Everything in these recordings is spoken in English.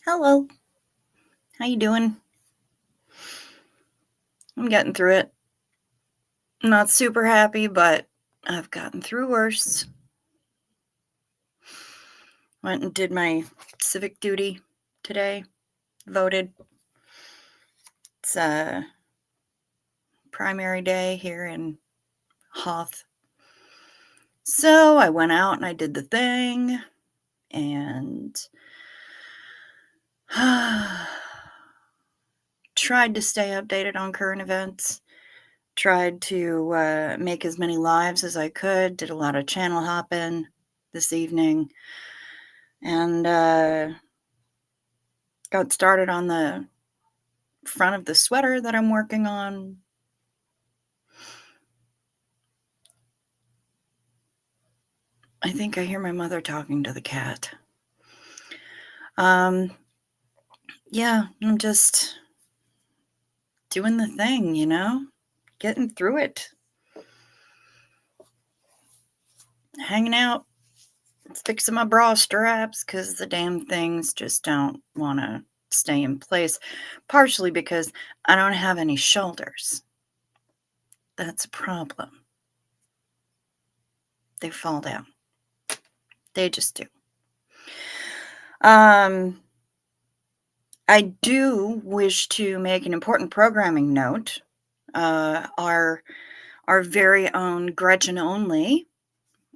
Hello. How you doing? I'm getting through it. Not super happy, but I've gotten through worse. Went and did my civic duty today. Voted. It's primary day here in Hoth. So I went out and I did the thing and tried to stay updated on current events. Tried to make as many lives as I could. Did a lot of channel hopping this evening. And got started on the front of the sweater that I'm working on. I think I hear my mother talking to the cat. Um, yeah, I'm just doing the thing, getting through it, hanging out, fixing my bra straps because the damn things just don't want to stay in place, partially because I don't have any shoulders. That's a problem. They fall down. They just do. I do wish to make an important programming note. Our very own Gretchen Only,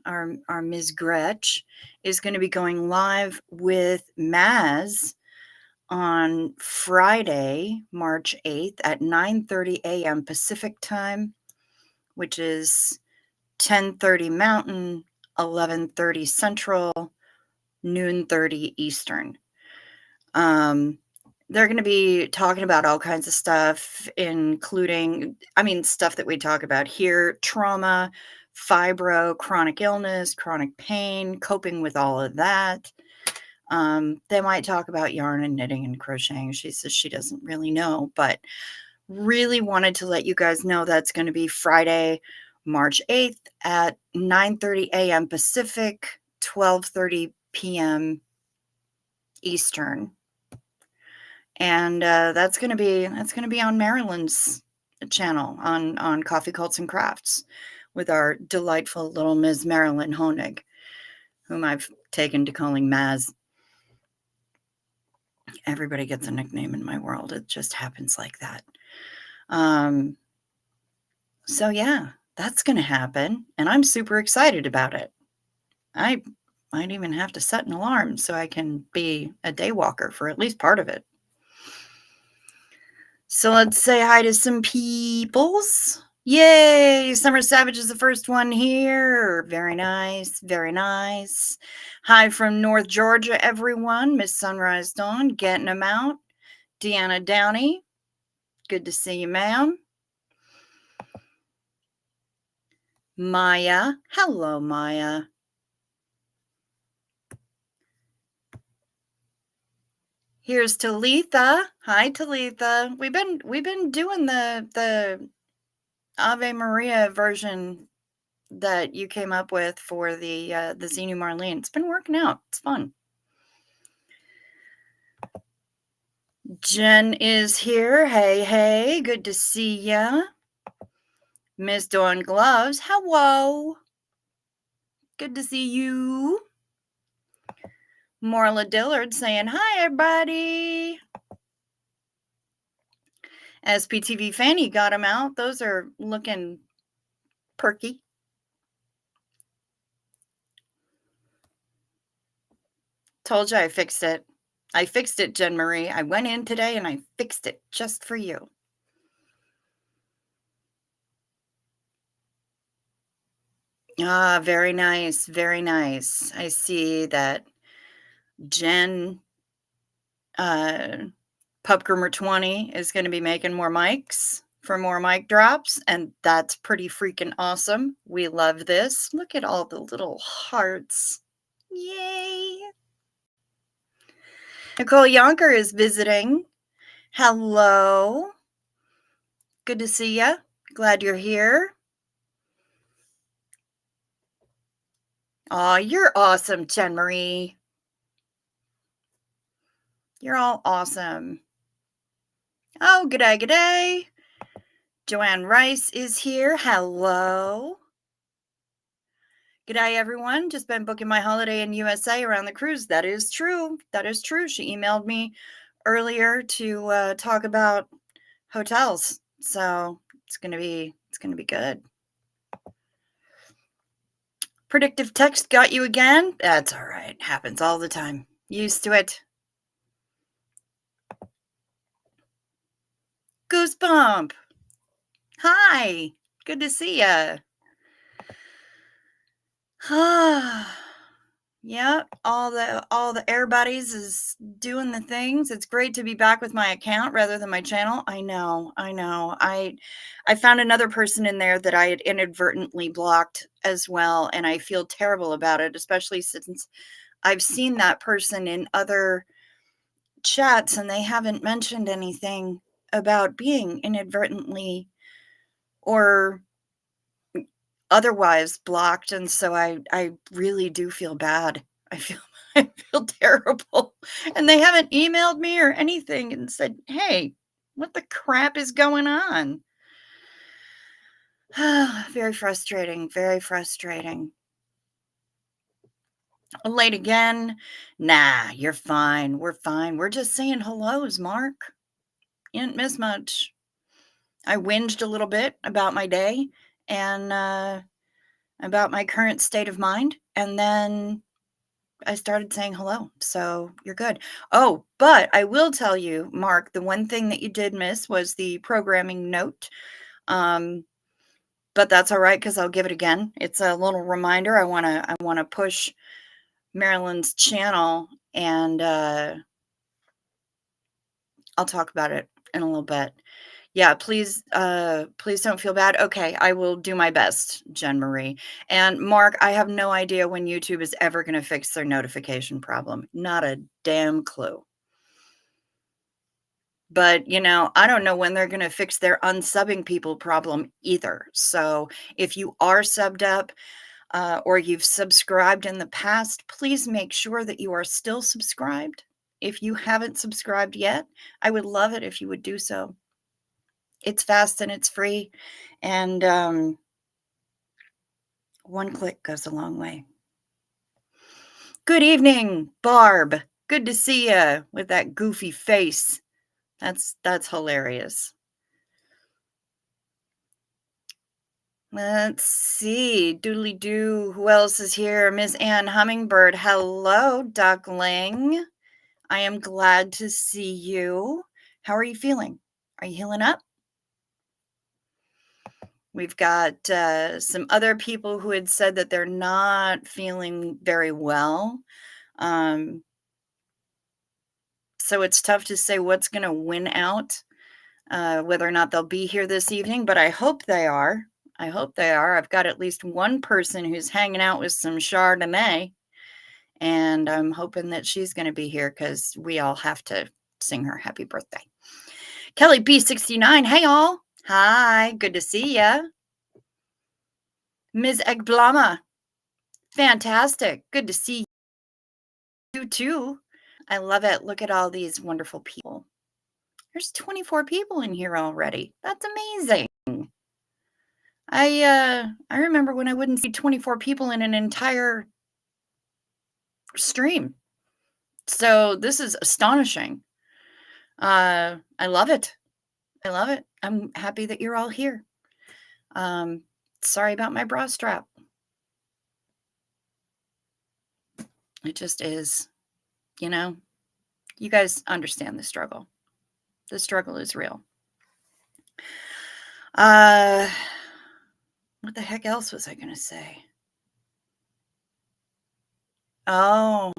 our Ms. Gretch, is going to be going live with Maz on Friday, March 8th at 9:30 a.m. Pacific time, which is 10:30 Mountain, 11:30 Central, noon 30 Eastern. They're going to be talking about all kinds of stuff, including, stuff that we talk about here: trauma, fibro, chronic illness, chronic pain, coping with all of that. They might talk about yarn and knitting and crocheting. She says she doesn't really know, but really wanted to let you guys know that's going to be Friday, March 8th at 9:30 a.m. Pacific, 12:30 p.m. Eastern. And that's gonna be on Marilyn's channel on Coffee Cults and Crafts with our delightful little Ms. Marilyn Honig, whom I've taken to calling Maz. Everybody gets a nickname in my world. It just happens like that. So yeah, that's gonna happen, and I'm super excited about it. I might even have to set an alarm so I can be a day walker for at least part of it. So let's say hi to some peoples. Yay! Summer Savage is the first one here. Very nice. Very nice. Hi from North Georgia, everyone. Miss Sunrise Dawn, getting them out. Deanna Downey, good to see you, ma'am. Maya. Hello, Maya. Here's Talitha. Hi, Talitha. We've been doing the Ave Maria version that you came up with for the Xenu Marlene. It's been working out. It's fun. Jen is here. Hey, hey. Good to see ya. Miss Dawn Gloves. Hello. Good to see you. Marla Dillard saying hi, everybody. SPTV Fanny got them out. Those are looking perky. Told you I fixed it. I fixed it, Jen Marie. I went in today and I fixed it just for you. Ah, very nice. Very nice. I see that Jen Pup Groomer 20 is going to be making more mics for more mic drops, and that's pretty freaking awesome. We love this. Look at all the little hearts. Yay! Nicole Yonker is visiting. Hello. Good to see ya. Glad you're here. Aw, you're awesome, Jen Marie. You're all awesome. Oh, g'day, g'day. Joanne Rice is here. Hello. G'day, everyone. Just been booking my holiday in USA around the cruise. That is true. That is true. She emailed me earlier to talk about hotels. So it's gonna be good. Predictive text got you again? That's all right. Happens all the time. Used to it. Goosebump. Hi. Good to see ya. Yeah, all the air buddies is doing the things. It's great to be back with my account rather than my channel. I know, I know. I found another person in there that I had inadvertently blocked as well, and I feel terrible about it, especially since I've seen that person in other chats and they haven't mentioned anything about being inadvertently or otherwise blocked, and so I really do feel bad. I feel I feel terrible, and they haven't emailed me or anything and said, "Hey, what the crap is going on?" Very frustrating, very frustrating. Late again? Nah, you're fine. We're fine. We're just saying hellos, Mark. You didn't miss much. I whinged a little bit about my day and about my current state of mind, and then I started saying hello, so you're good. Oh, but I will tell you, Mark, the one thing that you did miss was the programming note. Um, but that's all right because I'll give it again. It's a little reminder. I wanna push Marilyn's channel, and I'll talk about it in a little bit. Yeah, please don't feel bad. Okay, I will do my best, Jen Marie. And Mark, I have no idea when YouTube is ever gonna fix their notification problem. Not a damn clue. But, I don't know when they're gonna fix their unsubbing people problem either. So, if you are subbed up, or you've subscribed in the past, please make sure that you are still subscribed. If you haven't subscribed yet, I would love it if you would do so. It's fast and it's free, and, one click goes a long way. Good evening, Barb. Good to see ya with that goofy face. That's hilarious. Let's see. Doodly doo. Who else is here? Miss Ann Hummingbird. Hello, duckling. I am glad to see you. How are you feeling? Are you healing up? We've got some other people who had said that they're not feeling very well. Um, so it's tough to say what's going to win out, whether or not they'll be here this evening, but I hope they are. I hope they are. I've got at least one person who's hanging out with some Chardonnay, and I'm hoping that she's going to be here because we all have to sing her happy birthday. Kelly B69, hey all. Hi, good to see ya. Ms. Egblama, fantastic. Good to see you too. I love it. Look at all these wonderful people. There's 24 people in here already. That's amazing. I remember when I wouldn't see 24 people in an entire stream. So this is astonishing. I love it. I love it. I'm happy that you're all here. Um, sorry about my bra strap. It just is, you know. You guys understand the struggle. The struggle is real. What the heck else was I gonna say? Oh.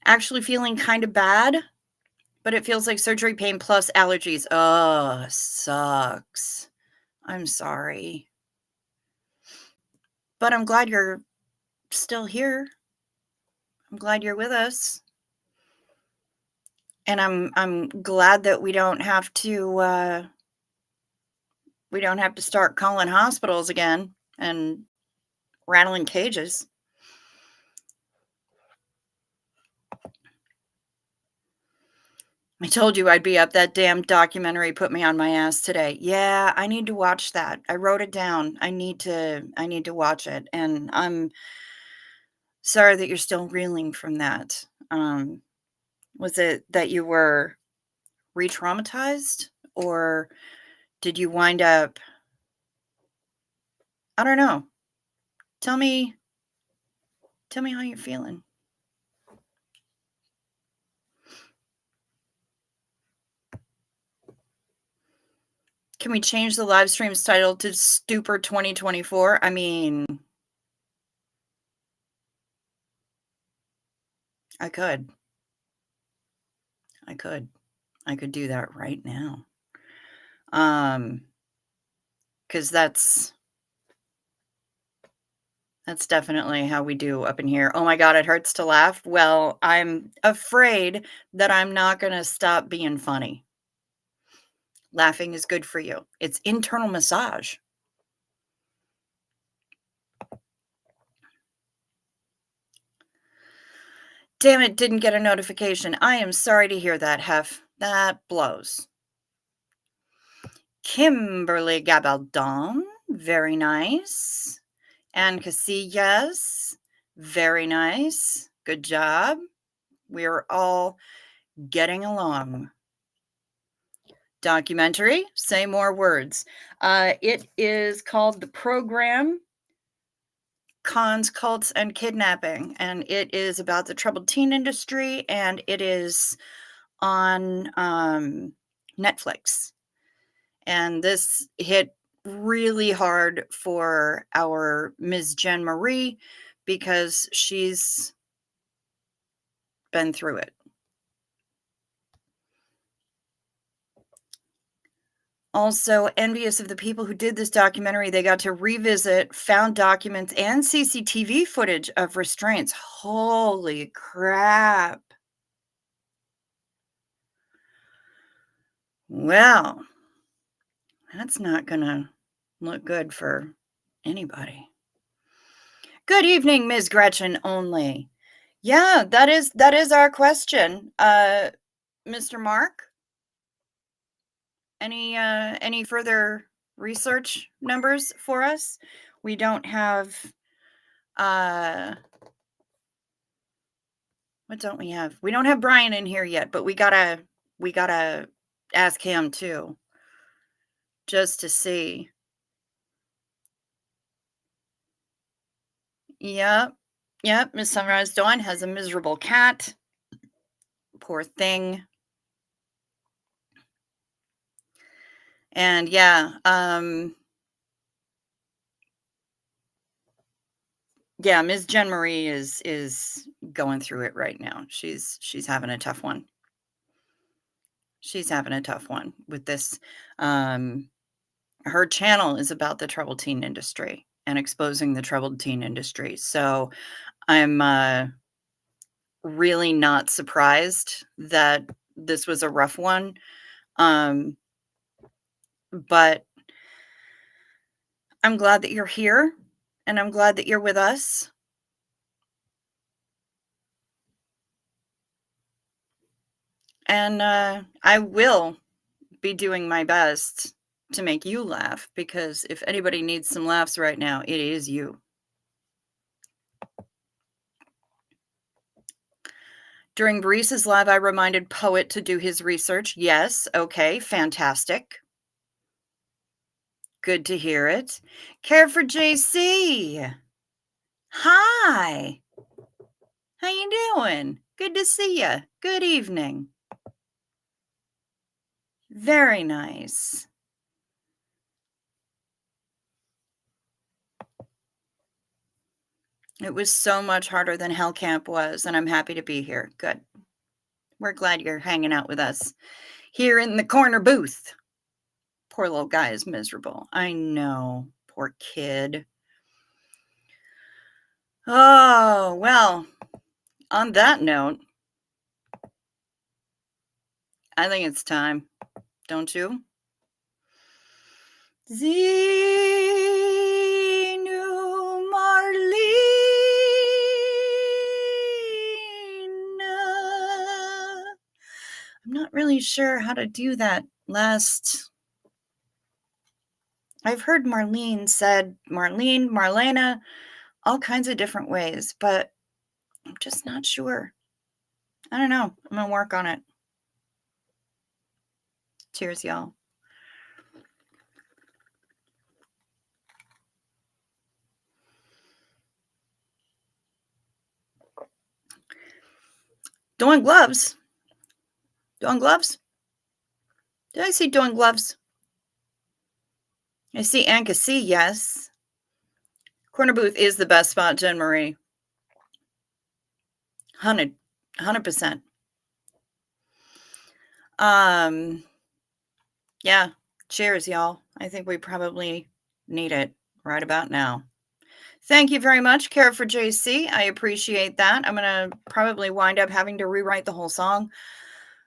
Actually feeling kinda bad, but it feels like surgery pain plus allergies. Oh, sucks. I'm sorry. But I'm glad you're still here. I'm glad you're with us. And I'm glad that we don't have to start calling hospitals again and rattling cages. I told you I'd be up. That damn documentary put me on my ass today. Yeah, I need to watch that. I wrote it down. I need to watch it, and I'm sorry that you're still reeling from that. Was it that you were re-traumatized, or did you wind up I don't know. Tell me tell me how you're feeling. Can we change the live stream's title to Stupor 2024? I mean, I could. I could. I could do that right now. Because that's definitely how we do up in here. Oh my god, it hurts to laugh. Well, I'm afraid that I'm not gonna stop being funny. Laughing is good for you. It's internal massage. Damn it, didn't get a notification. I am sorry to hear that, Hef. That blows. Kimberly Gabaldon, very nice. Ann Casillas, very nice. Good job. We're all getting along. Documentary, say more words. It is called The Program Cons, Cults, and Kidnapping, and it is about the troubled teen industry, and it is on Netflix. And this hit really hard for our Ms. Jen Marie because she's been through it. Also, envious of the people who did this documentary, they got to revisit found documents and CCTV footage of restraints. Holy crap. Well, that's not gonna look good for anybody. Good evening, Ms. Gretchen only. Yeah, that is our question. Mr. Mark, any further research numbers for us? We don't have what don't we have? We don't have Brian in here yet, but we gotta ask him too, just to see. Yep. Yep. Miss Sunrise Dawn has a miserable cat. Poor thing. And yeah, Ms. Jen Marie is going through it right now. She's having a tough one. She's having a tough one with this. Her channel is about the troubled teen industry and exposing the troubled teen industry. So I'm really not surprised that this was a rough one. But I'm glad that you're here and I'm glad that you're with us. And I will be doing my best to make you laugh because if anybody needs some laughs right now, it is you. During Breeze's live, I reminded Poet to do his research. Yes, okay, fantastic. Good to hear it. Care for JC. Hi. How you doing? Good to see you. Good evening. Very nice. It was so much harder than Hell Camp was, and I'm happy to be here. Good. We're glad you're hanging out with us here in the corner booth. Poor little guy is miserable. I know. Poor kid. Oh, well, on that note, I think it's time, don't you? Zenu Marlena. I'm I'm not really sure how to do that last. I've heard Marlene said Marlene, Marlena, all kinds of different ways, but I'm just not sure. I don't know. I'm gonna work on it. Cheers, y'all. Doing gloves. Doing gloves. Did I see doing gloves? I see Anka C. Yes. Corner booth is the best spot, Jen Marie. 100%. Um, yeah. Cheers, y'all. I think we probably need it right about now. Thank you very much, Care for JC. I appreciate that. I'm gonna probably wind up having to rewrite the whole song,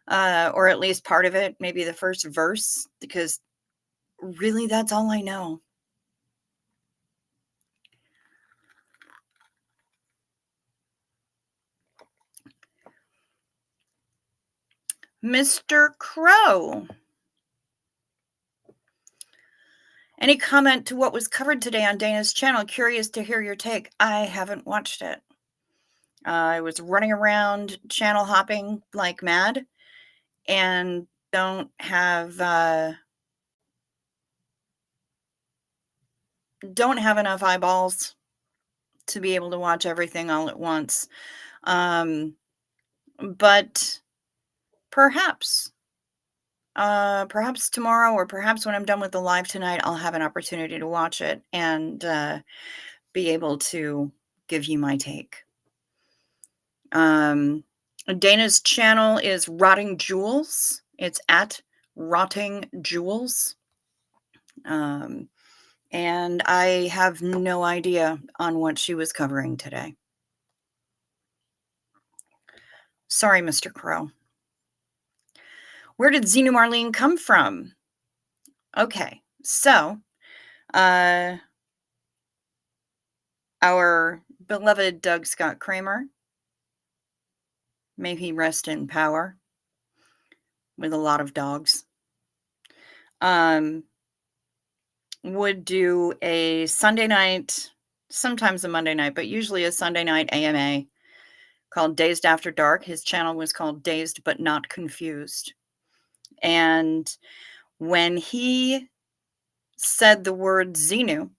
or at least part of it, maybe the first verse, because really that's all I know. Mr. Crow. Any comment to what was covered today on Dana's channel? Curious to hear your take. I haven't watched it. I was running around channel hopping like mad and don't have enough eyeballs to be able to watch everything all at once. But perhaps perhaps tomorrow, or perhaps when I'm done with the live tonight, I'll have an opportunity to watch it and be able to give you my take. Dana's channel is Rotting Jewels. It's at Rotting Jewels. And I have no idea on what she was covering today. Sorry, Mr. Crow. Where did Xenu Marlene come from? Okay, so our beloved Doug Scott Kramer, may he rest in power, with a lot of dogs, would do a Sunday night, sometimes a Monday night, but usually a Sunday night AMA called Dazed After Dark. His channel was called Dazed But Not Confused. And when he said the word Xenu,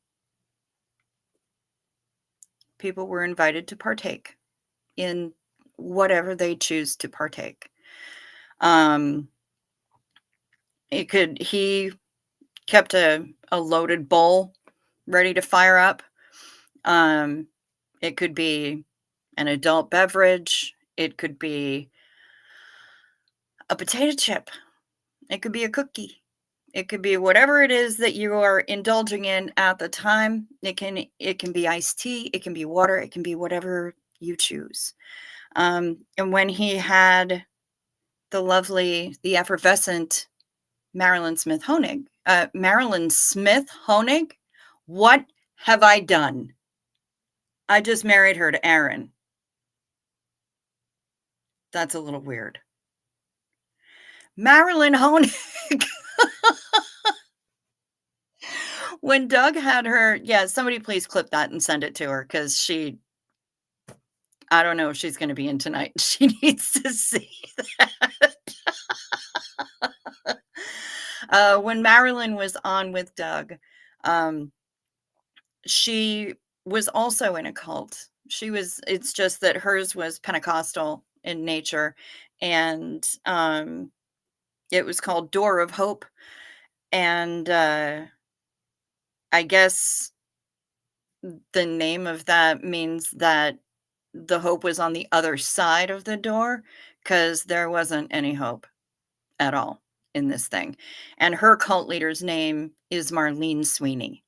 people were invited to partake in whatever they choose to partake. He kept a loaded bowl ready to fire up. It could be an adult beverage. It could be a potato chip. It could be a cookie. It could be whatever it is that you are indulging in at the time. It can be iced tea. It can be water. It can be whatever you choose. And when he had the effervescent Marilyn Smith Honig, what have I done? I just married her to Aaron. That's a little weird. Marilyn Honig. When Doug had her, yeah, somebody please clip that and send it to her, because I don't know if she's going to be in tonight. She needs to see that. When Marilyn was on with Doug, she was also in a cult. It's just that hers was Pentecostal in nature, and it was called Door of Hope. And I guess the name of that means that the hope was on the other side of the door, because there wasn't any hope at all in this thing. And her cult leader's name is Marlene Sweeney.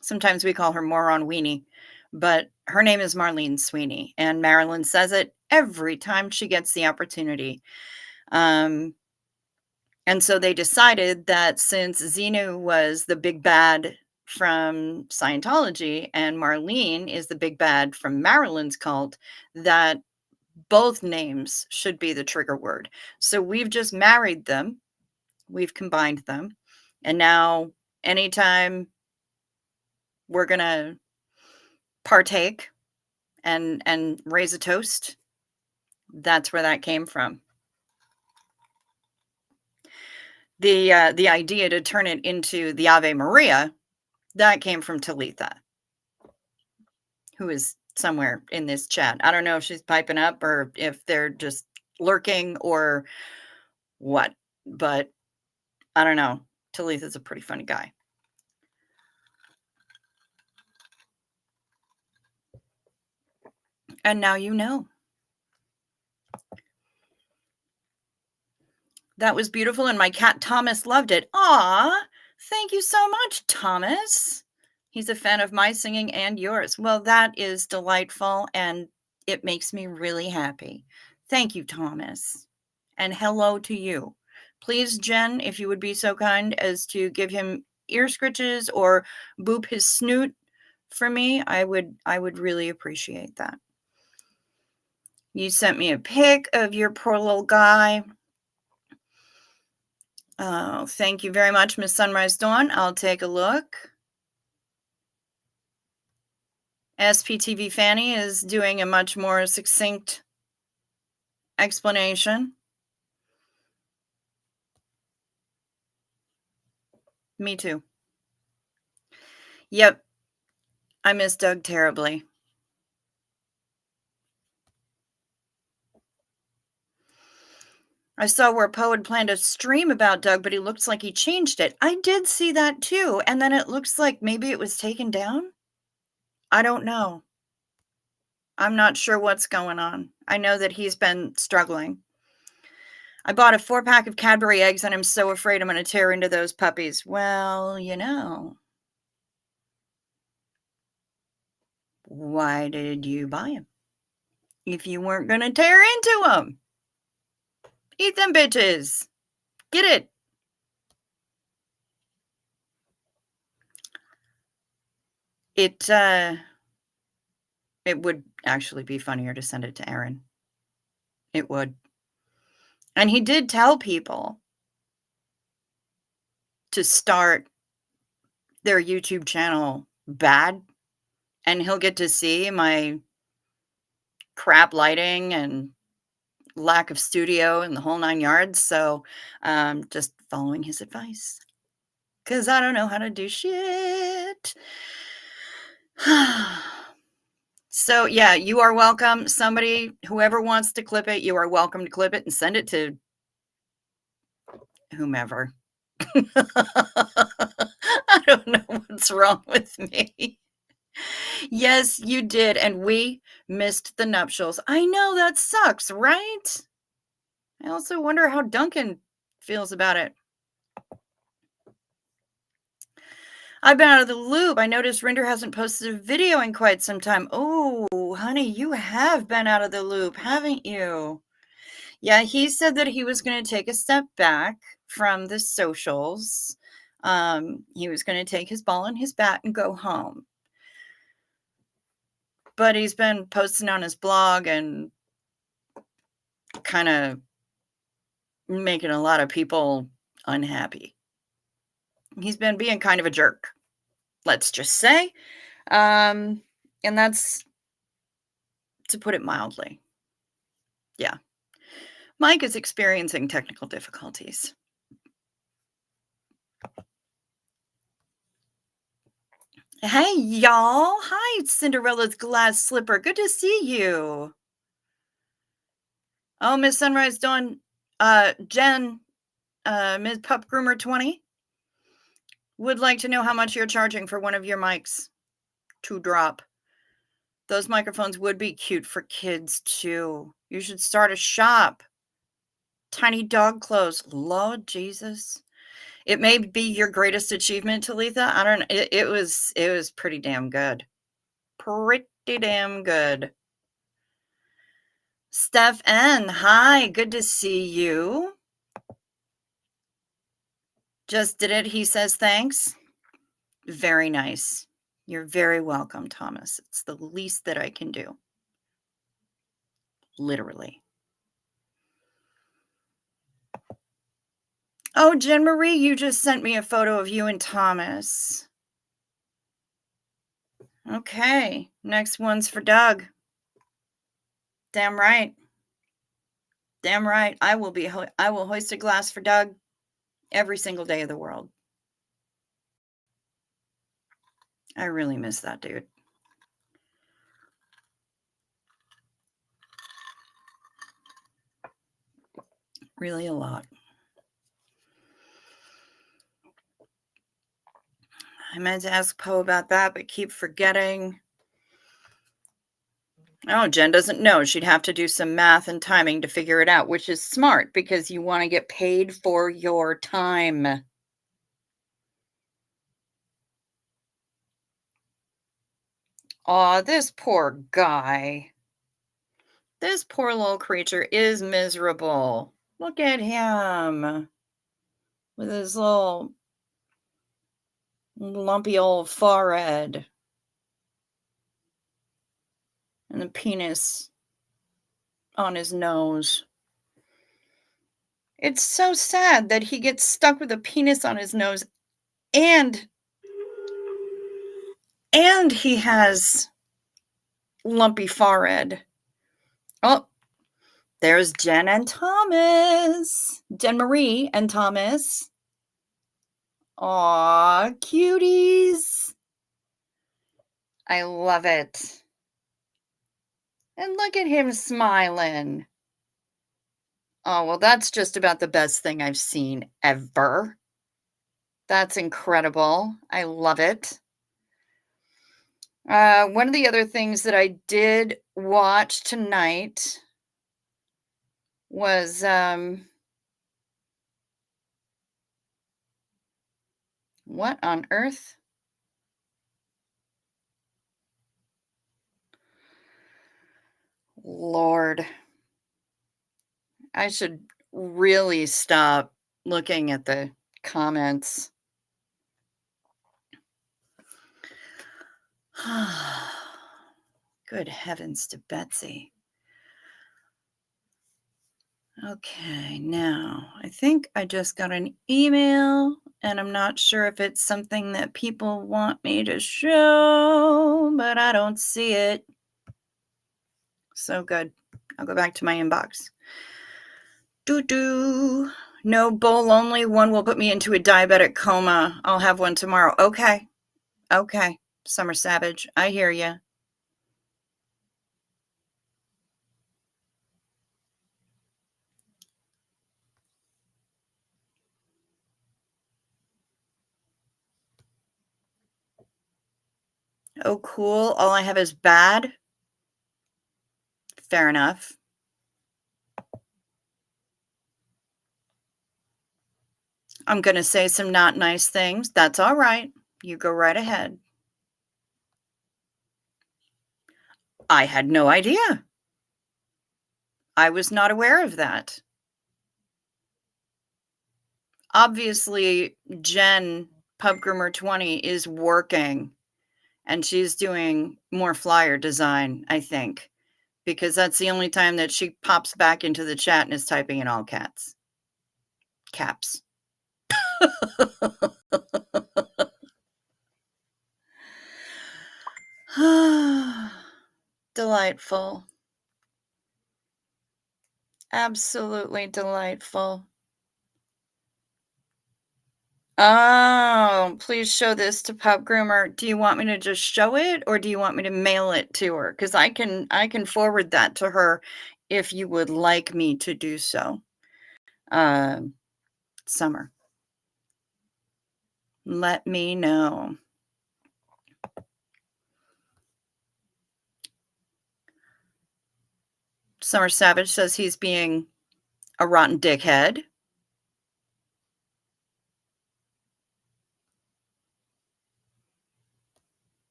Sometimes we call her Moron Weenie, but her name is Marlene Sweeney, and Marilyn says it every time she gets the opportunity. And so they decided that since Xenu was the big bad from Scientology and Marlene is the big bad from Marilyn's cult, that Both names should be the trigger word. So we've just married them, we've combined them, and now anytime we're gonna partake and raise a toast, that's where that came from. The idea to turn it into the Ave Maria, that came from Talitha, who is somewhere in this chat. I don't know if she's piping up or if they're just lurking or what, but I don't know. Talitha's a pretty funny guy. And now you know. That was beautiful, and my cat Thomas loved it. Aw, thank you so much, Thomas. He's a fan of my singing and yours. Well, that is delightful, and it makes me really happy. Thank you, Thomas. And hello to you. Please, Jen, if you would be so kind as to give him ear scritches or boop his snoot for me, I would really appreciate that. You sent me a pic of your poor little guy. Oh, thank you very much, Miss Sunrise Dawn. I'll take a look. SPTV Fanny is doing a much more succinct explanation. Me too. Yep. I miss Doug terribly. I saw where Poe had planned a stream about Doug, but he looks like he changed it. I did see that too. And then it looks like maybe it was taken down. I don't know. I'm not sure what's going on. I know that he's been struggling. I bought a 4-pack of Cadbury eggs and I'm so afraid I'm going to tear into those puppies. Well, why did you buy them? If you weren't going to tear into them. Eat them bitches. Get it. It would actually be funnier to send it to Aaron. It would. And he did tell people to start their YouTube channel bad, and he'll get to see my crap lighting and lack of studio and the whole 9 yards. So, just following his advice. 'Cause I don't know how to do shit. So, yeah, you are welcome. Somebody, whoever wants to clip it, you are welcome to clip it and send it to whomever. I don't know what's wrong with me. Yes, you did, and we missed the nuptials. I know, that sucks, right? I also wonder how Duncan feels about it. I've been out of the loop. I noticed Rinder hasn't posted a video in quite some time. Oh, honey, you have been out of the loop, haven't you? Yeah, he said that he was going to take a step back from the socials. He was going to take his ball and his bat and go home. But he's been posting on his blog and kind of making a lot of people unhappy. He's been being kind of a jerk, let's just say. And that's to put it mildly. Yeah. Mike is experiencing technical difficulties. Hey, y'all. Hi, Cinderella's glass slipper. Good to see you. Oh, Miss Sunrise Dawn, Jen, Ms. Pup Groomer 20 would like to know how much you're charging for one of your mics to drop. Those microphones would be cute for kids too. You should start a shop. Tiny dog clothes. Lord Jesus. It may be your greatest achievement, Talitha. I don't know. It was pretty damn good. Pretty damn good. Steph N, hi, good to see you. Just did it. He says thanks. Very nice. You're very welcome, Thomas. It's the least that I can do. literally. Oh, Jen Marie, you just sent me a photo of you and Thomas. Okay, next one's for Doug. Damn right. Damn right. I will hoist a glass for Doug every single day of the world. I really miss that dude. Really a lot. I meant to ask Poe about that, but keep forgetting. Oh, Jen doesn't know. She'd have to do some math and timing to figure it out, which is smart because you want to get paid for your time. Aw, this poor guy. This poor little creature is miserable. Look at him with his little lumpy old forehead and the penis on his nose. It's so sad that he gets stuck with a penis on his nose and he has lumpy forehead. Oh, there's Jen and Thomas. Jen Marie and Thomas. Aw, cuties. I love it. And look at him smiling. Oh, well, that's just about the best thing I've seen ever. That's incredible. I love it. One of the other things that I did watch tonight was, what on earth? Lord. I should really stop looking at the comments. Good heavens to Betsy. Okay, now I think I just got an email and I'm not sure if it's something that people want me to show, but I don't see it. So good. I'll go back to my inbox. Doo-doo. No, bowl only. One will put me into a diabetic coma. I'll have one tomorrow. Okay. Okay. Summer Savage, I hear you. Oh, cool. All I have is bad. Fair enough. I'm going to say some not nice things. That's all right. You go right ahead. I had no idea. I was not aware of that. Obviously, Jen, Pub Groomer 20, is working and she's doing more flyer design, I think, because that's the only time that she pops back into the chat and is typing in all caps. Delightful. Absolutely delightful. Oh, please show this to Pub Groomer. Do you want me to just show it or do you want me to mail it to her? Because I can forward that to her if you would like me to do so. Summer. Let me know. Summer Savage says he's being a rotten dickhead.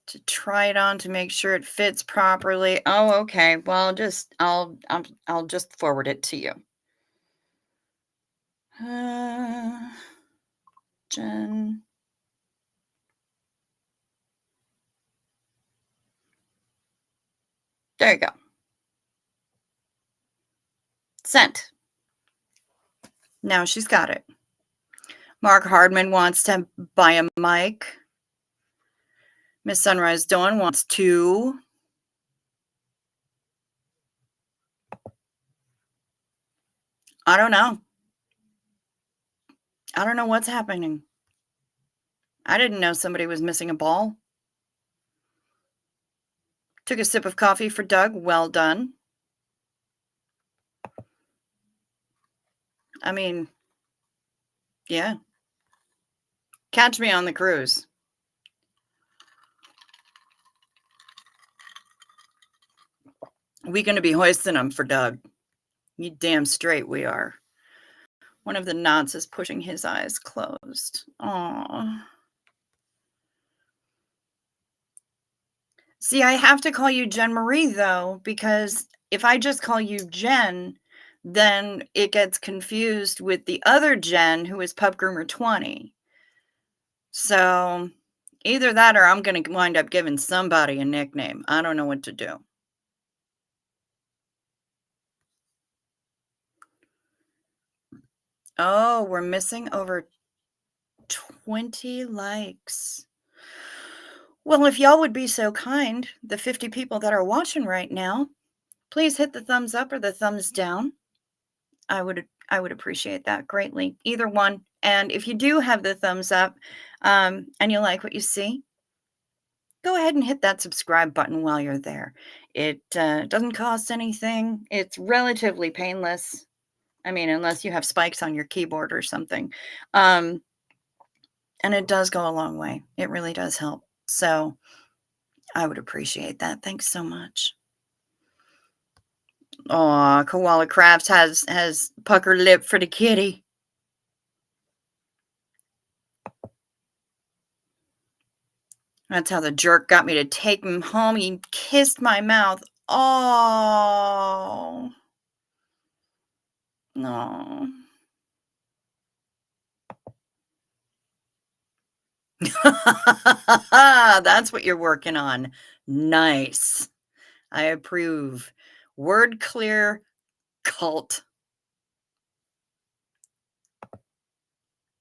To try it on to make sure it fits properly. Oh, okay. Well, I'll just forward it to you. Jen. There you go. Sent. Now she's got it. Mark Hardman wants to buy a mic. Miss Sunrise Dawn wants 2. I don't know. I don't know what's happening. I didn't know somebody was missing a ball. Took a sip of coffee for Doug. Well done. I mean, yeah. Catch me on the cruise. We gonna be hoisting them for Doug. You damn straight we are. One of the knots is pushing his eyes closed. Aw. See, I have to call you Jen Marie, though, because if I just call you Jen, then it gets confused with the other Jen, who is Pup Groomer 20. So either that or I'm going to wind up giving somebody a nickname. I don't know what to do. Oh, we're missing over 20 likes. Well, if y'all would be so kind, the 50 people that are watching right now, please hit the thumbs up or the thumbs down. I would appreciate that greatly. Either one. And if you do have the thumbs up, and you like what you see, go ahead and hit that subscribe button while you're there. It doesn't cost anything. It's relatively painless. I mean, unless you have spikes on your keyboard or something. And it does go a long way. It really does help. So I would appreciate that. Thanks so much. Aw, Koala Crafts has pucker lip for the kitty. That's how the jerk got me to take him home. He kissed my mouth. Oh. No. That's what you're working on. Nice. I approve. Word clear cult.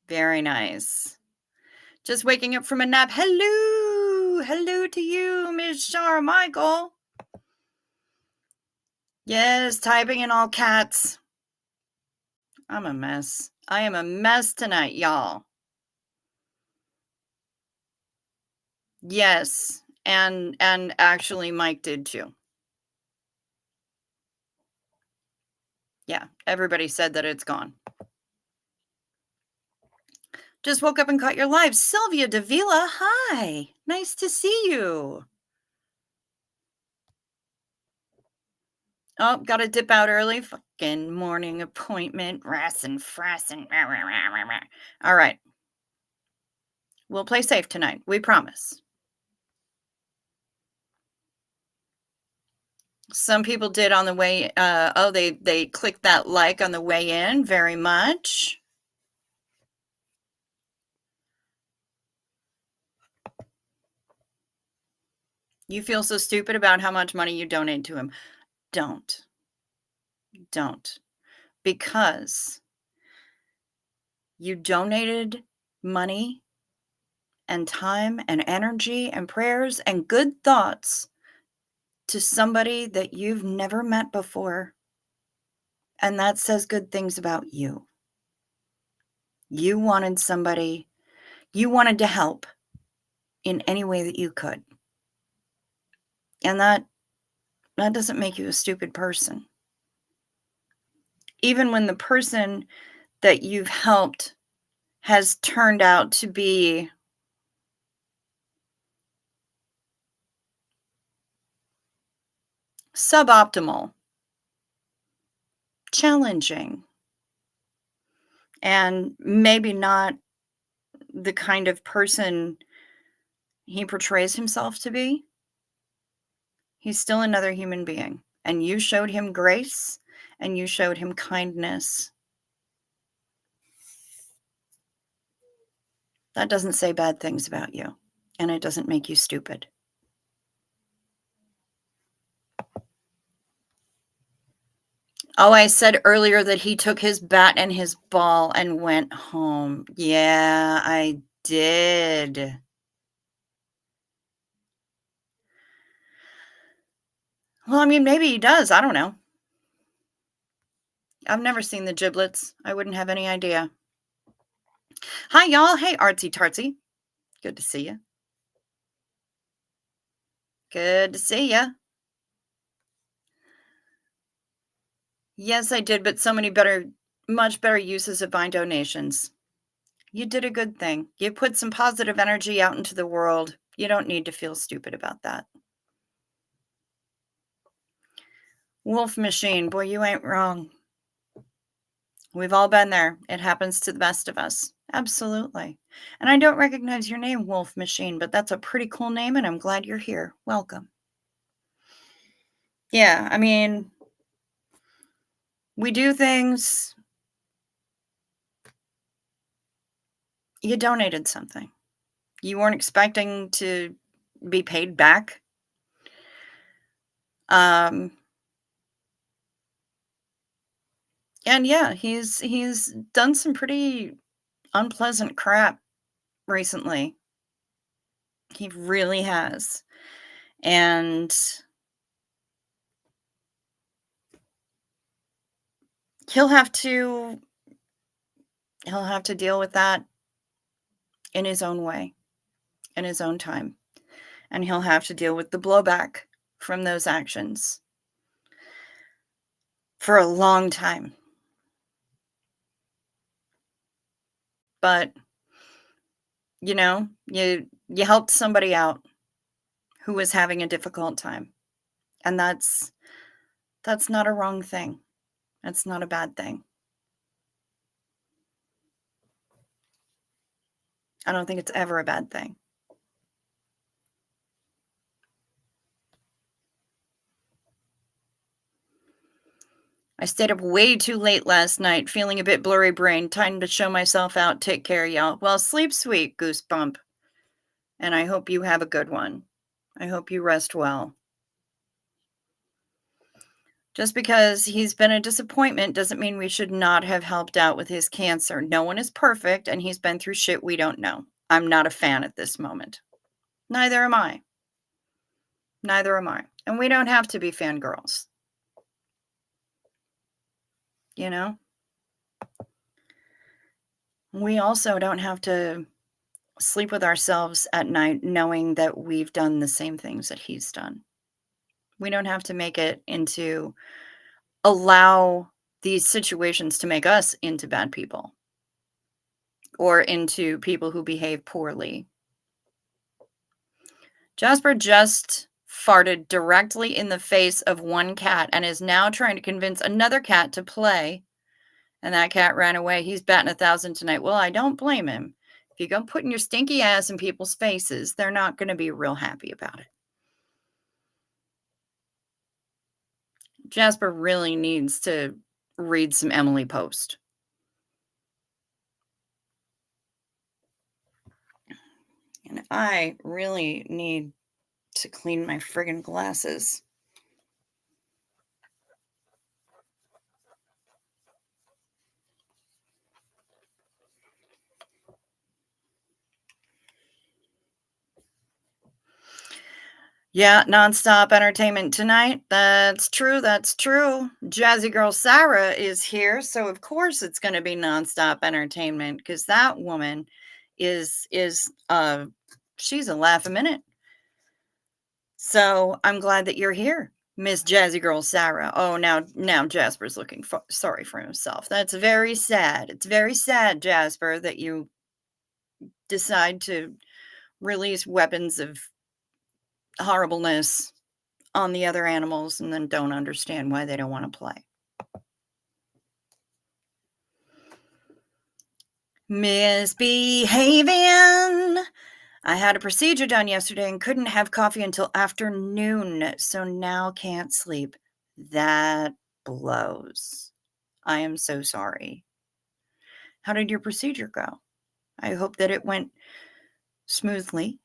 Very nice. Just waking up from a nap. Hello. Hello to you, Miss Michael. Yes, typing in all cats. I'm a mess. I am a mess tonight, y'all. Yes, and actually Mike did too. Yeah, everybody said that it's gone. Just woke up and caught your live. Sylvia Davila, hi. Nice to see you. Oh, got to dip out early. Fucking morning appointment. Rassin', frassin'. All right. We'll play safe tonight. We promise. Some people did on the way. They clicked that like on the way in. Very much. You feel so stupid about how much money you donate to him. Don't. Because you donated money and time and energy and prayers and good thoughts to somebody that you've never met before. And that says good things about you. You wanted to help in any way that you could. And that doesn't make you a stupid person. Even when the person that you've helped has turned out to be suboptimal, challenging, and maybe not the kind of person he portrays himself to be, he's still another human being. And you showed him grace and you showed him kindness. That doesn't say bad things about you, and it doesn't make you stupid. Oh, I said earlier that he took his bat and his ball and went home. Yeah, I did. Well, I mean, maybe he does. I don't know. I've never seen the giblets. I wouldn't have any idea. Hi, y'all. Hey, Artsy Tartsy. Good to see you. Good to see you. Yes, I did, but so many better, much better uses of Vine donations. You did a good thing. You put some positive energy out into the world. You don't need to feel stupid about that. Wolf machine, boy, you ain't wrong. We've all been there. It happens to the best of us. Absolutely. And I don't recognize your name, Wolf Machine, but that's a pretty cool name, and I'm glad you're here. Welcome. Yeah, I mean, we do things. You donated something. You weren't expecting to be paid back. Um, and yeah, he's done some pretty unpleasant crap recently. He really has. And he'll have to he'll have to deal with that in his own way, in his own time. And he'll have to deal with the blowback from those actions for a long time. But, you helped somebody out who was having a difficult time. And that's not a wrong thing. That's not a bad thing. I don't think it's ever a bad thing. I stayed up way too late last night, feeling a bit blurry brain. Time to show myself out. Take care, y'all. Well, sleep sweet, Goosebump. And I hope you have a good one. I hope you rest well. Just because he's been a disappointment doesn't mean we should not have helped out with his cancer. No one is perfect, and he's been through shit we don't know. I'm not a fan at this moment. Neither am I. Neither am I. And we don't have to be fangirls. You know? We also don't have to sleep with ourselves at night knowing that we've done the same things that he's done. We don't have to make it into allow these situations to make us into bad people or into people who behave poorly. Jasper just farted directly in the face of one cat and is now trying to convince another cat to play, and that cat ran away. He's batting 1,000 tonight. Well, I don't blame him. If you go putting your stinky ass in people's faces, they're not going to be real happy about it. Jasper really needs to read some Emily Post. And I really need to clean my friggin' glasses. Yeah, nonstop entertainment tonight. That's true. That's true. Jazzy girl Sarah is here, so of course it's going to be nonstop entertainment because that woman is she's a laugh a minute. So I'm glad that you're here, Miss Jazzy girl Sarah. Oh, now Jasper's looking sorry for himself. That's very sad. It's very sad, Jasper, that you decide to release weapons of horribleness on the other animals and then don't understand why they don't want to play. Misbehaving. I had a procedure done yesterday and couldn't have coffee until afternoon, so now can't sleep. That blows. I am so sorry. How did your procedure go? I hope that it went smoothly.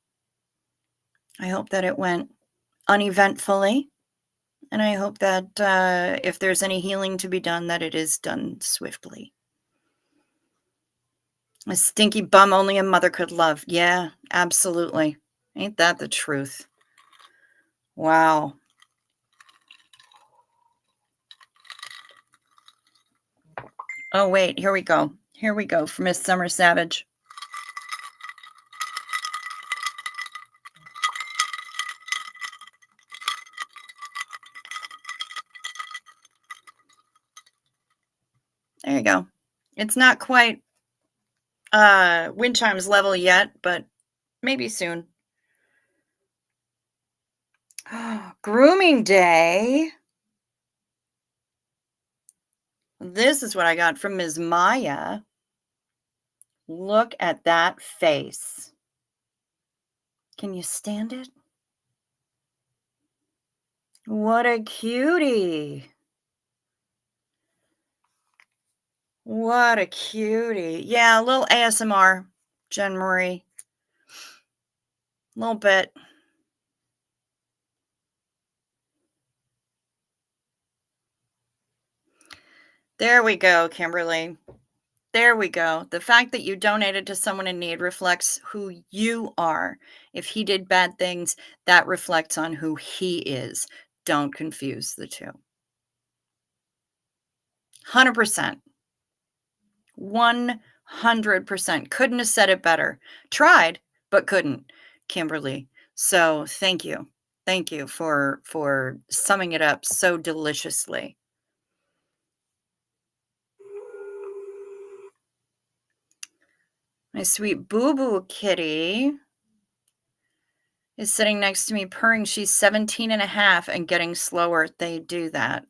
I hope that it went uneventfully. And I hope that, if there's any healing to be done, that it is done swiftly. A stinky bum only a mother could love. Yeah, absolutely. Ain't that the truth? Wow. Oh, wait, here we go. Here we go for Miss Summer Savage. There you go. It's not quite wind chimes level yet, but maybe soon. Grooming day. This is what I got from Ms. Maya. Look at that face. Can you stand it? What a cutie. What a cutie. Yeah, a little ASMR, Jen Marie. A little bit. There we go, Kimberly. There we go. The fact that you donated to someone in need reflects who you are. If he did bad things, that reflects on who he is. Don't confuse the two. 100%. 100%. Couldn't have said it better. Tried, but couldn't, Kimberly. So thank you. Thank you for summing it up so deliciously. My sweet boo-boo kitty is sitting next to me purring. She's 17 and a half and getting slower. They do that.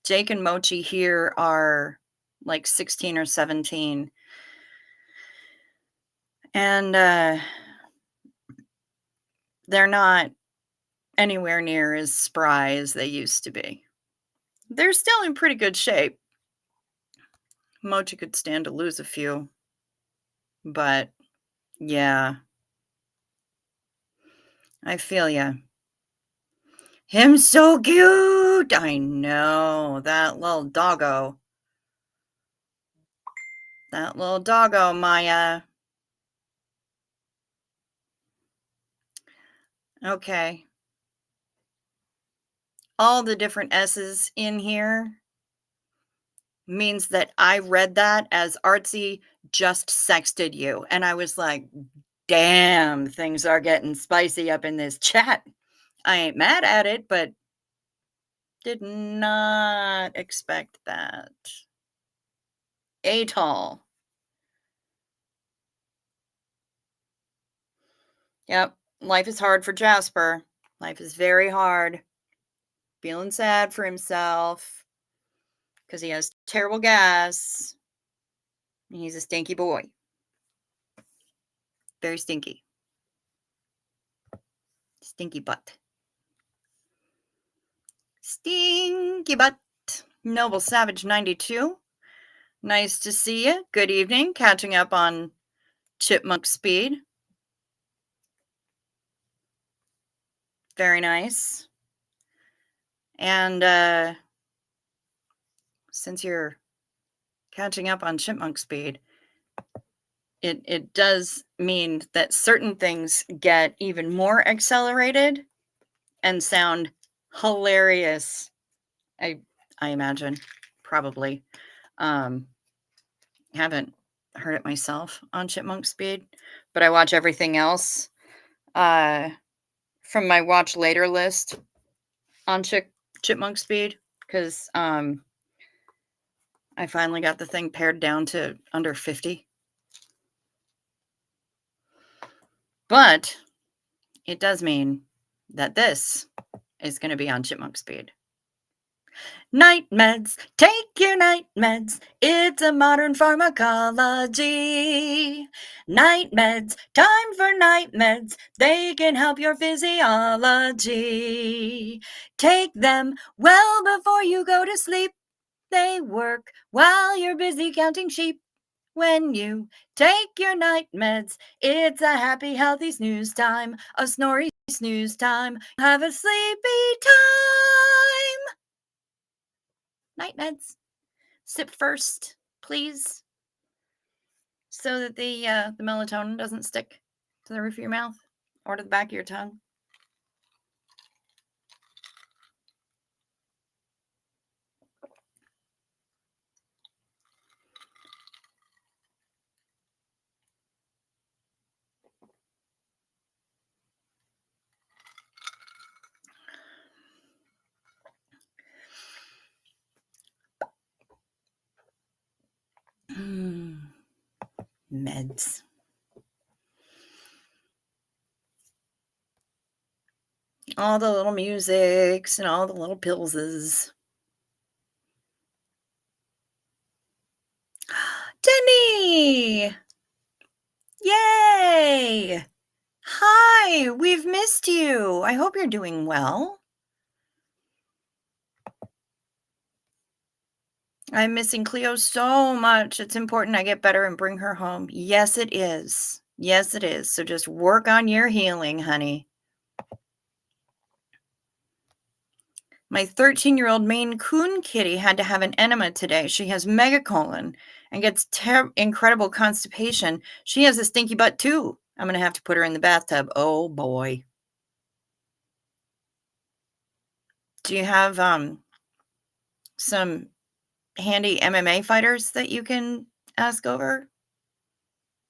Jake and Mochi here are like 16 or 17. And they're not anywhere near as spry as they used to be. They're still in pretty good shape. Mochi could stand to lose a few. But yeah, I feel ya. Him so cute. I know. That little doggo. That little doggo, Maya. Okay. All the different S's in here means that I read that as Artsy just sexted you. And I was like, damn, things are getting spicy up in this chat. I ain't mad at it, but did not expect that. Atoll. Yep. Life is hard for Jasper. Life is very hard. Feeling sad for himself because he has terrible gas. And he's a stinky boy. Very stinky. Stinky butt. Stinky butt. Noble Savage 92. Nice to see you. Good evening. Catching up on Chipmunk Speed. Very nice. And since you're catching up on Chipmunk Speed, it does mean that certain things get even more accelerated and sound hilarious. I imagine, probably. Haven't heard it myself on Chipmunk Speed, but I watch everything else from my watch later list on Chipmunk Speed because I finally got the thing pared down to under 50. But it does mean that this is going to be on Chipmunk Speed. Night meds, take your night meds. It's a modern pharmacology. Night meds, time for night meds. They can help your physiology. Take them well before you go to sleep. They work while you're busy counting sheep. When you take your night meds, it's a happy, healthy snooze time, a snory snooze time. Have a sleepy time. Night meds. Sip first, please, so that the melatonin doesn't stick to the roof of your mouth or to the back of your tongue. Meds. All the little musics and all the little pillses. Denny! Yay! Hi, we've missed you. I hope you're doing well. I'm missing Cleo so much. It's important I get better and bring her home. Yes, it is. Yes, it is. So just work on your healing, honey. My 13-year-old Maine Coon kitty had to have an enema today. She has megacolon and gets incredible constipation. She has a stinky butt too. I'm going to have to put her in the bathtub. Oh boy. Do you have some handy MMA fighters that you can ask over?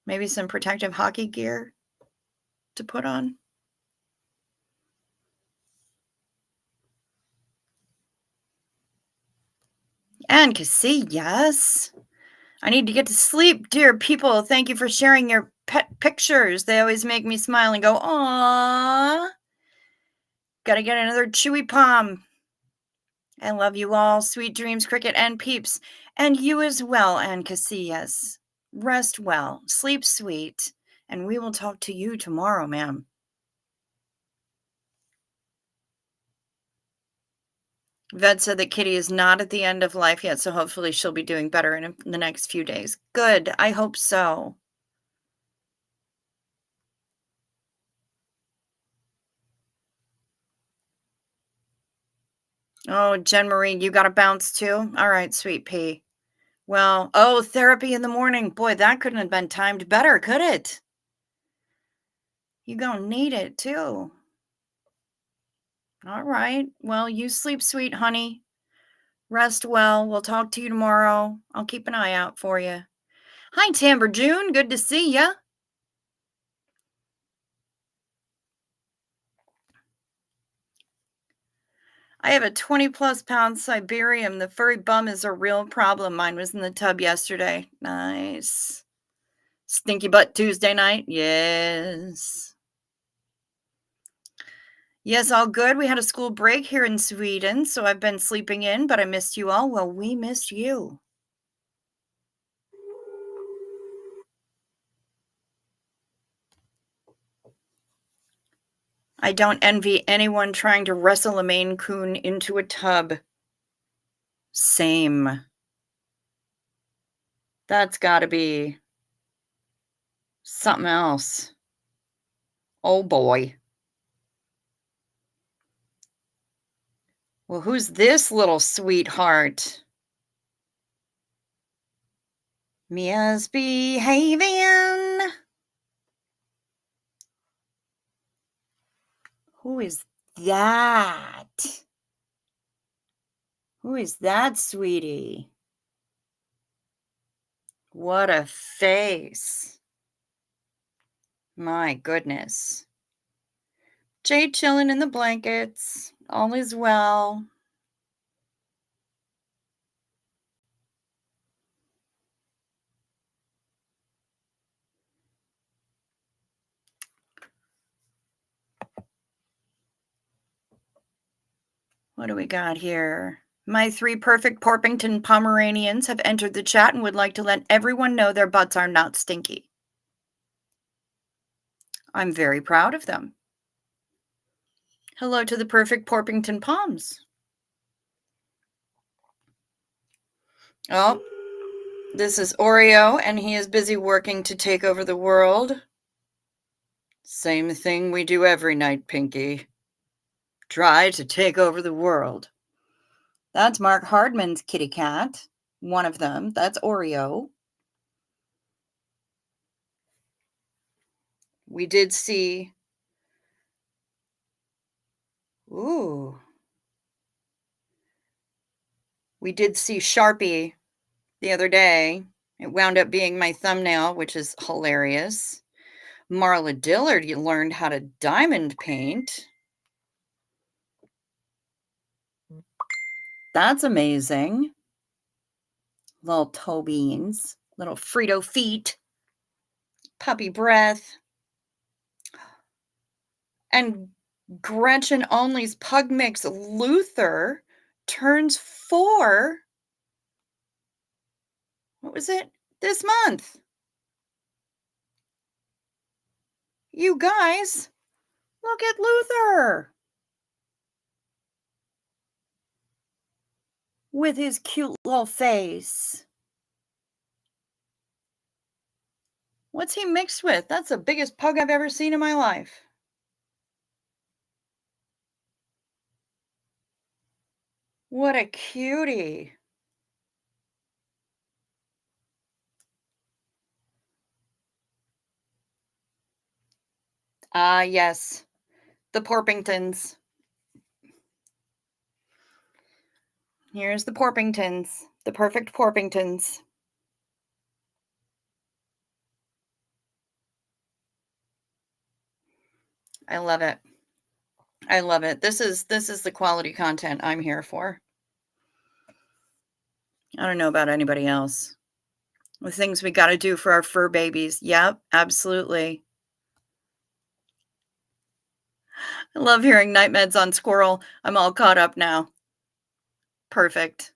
Maybe some protective hockey gear to put on? And Cassie, yes. I need to get to sleep, dear people. Thank you for sharing your pet pictures. They always make me smile and go, "Aw." Gotta get another chewy palm. I love you all. Sweet dreams, Cricket and Peeps. And you as well, Ann Casillas. Rest well, sleep sweet, and we will talk to you tomorrow, ma'am. Vet said that Kitty is not at the end of life yet, so hopefully she'll be doing better in the next few days. Good. I hope so. Oh, Jen Marie, you got to bounce too? All right, sweet pea. Well, oh, therapy in the morning. Boy, that couldn't have been timed better, could it? You gonna need it too. All right. Well, you sleep sweet, honey. Rest well. We'll talk to you tomorrow. I'll keep an eye out for you. Hi, Timber June. Good to see ya. I have a 20+ pound Siberian. The furry bum is a real problem. Mine was in the tub yesterday. Nice. Stinky Butt Tuesday night? Yes. Yes, all good. We had a school break here in Sweden, so I've been sleeping in, but I missed you all. Well, we missed you. I don't envy anyone trying to wrestle a Maine Coon into a tub. Same. That's gotta be something else. Oh boy. Well, who's this little sweetheart? Mia's behaving. Who is that? Who is that, sweetie? What a face. My goodness. Jay chilling in the blankets. All is well. What do we got here? My 3 perfect Porpington Pomeranians have entered the chat and would like to let everyone know their butts are not stinky. I'm very proud of them. Hello to the perfect Porpington Poms. Oh, this is Oreo, and he is busy working to take over the world. Same thing we do every night, Pinky. Try to take over the world. That's Mark Hardman's kitty cat. One of them. That's Oreo. We did see. Ooh. We did see Sharpie the other day. It wound up being my thumbnail, which is hilarious. Marla Dillard, you learned how to diamond paint. That's amazing. Little toe beans, little Frito feet, puppy breath. And Gretchen Only's Pug Mix Luther turns 4. What was it? This month. You guys, look at Luther with his cute little face. What's he mixed with? That's the biggest pug I've ever seen in my life. What a cutie. Ah, yes. The Porpingtons. Here's the Porpingtons. The perfect Porpingtons. I love it. I love it. This is the quality content I'm here for. I don't know about anybody else. The things we gotta do for our fur babies. Yep, absolutely. I love hearing night meds on squirrel. I'm all caught up now. Perfect.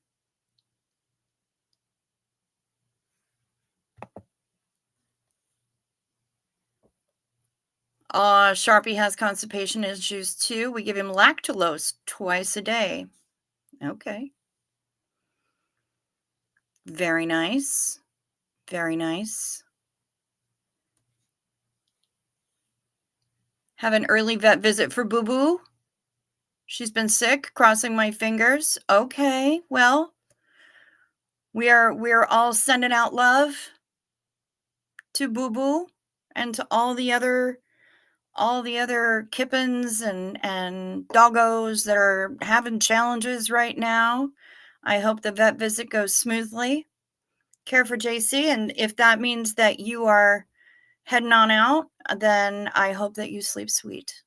Sharpie has constipation issues too. We give him lactulose twice a day. Okay. Very nice. Very nice. Have an early vet visit for Boo Boo. She's been sick, crossing my fingers. Okay, well, we're all sending out love to Boo Boo and to all the other kittens and doggos that are having challenges right now. I hope the vet visit goes smoothly. Care for JC, and if that means that you are heading on out, then I hope that you sleep sweet.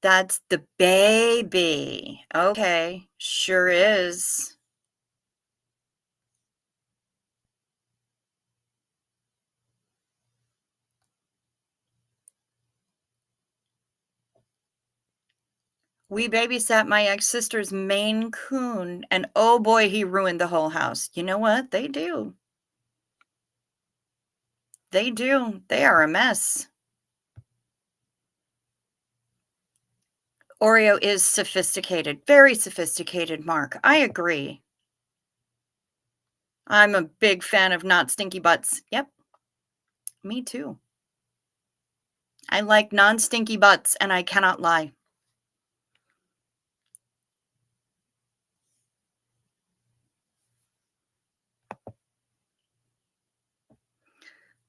That's the baby. Okay, sure is. We babysat my ex-sister's Maine Coon, and oh boy, he ruined the whole house. You know what? They do. They do. They are a mess. Oreo is sophisticated, very sophisticated, Mark. I agree. I'm a big fan of not stinky butts. Yep, me too. I like non-stinky butts, and I cannot lie.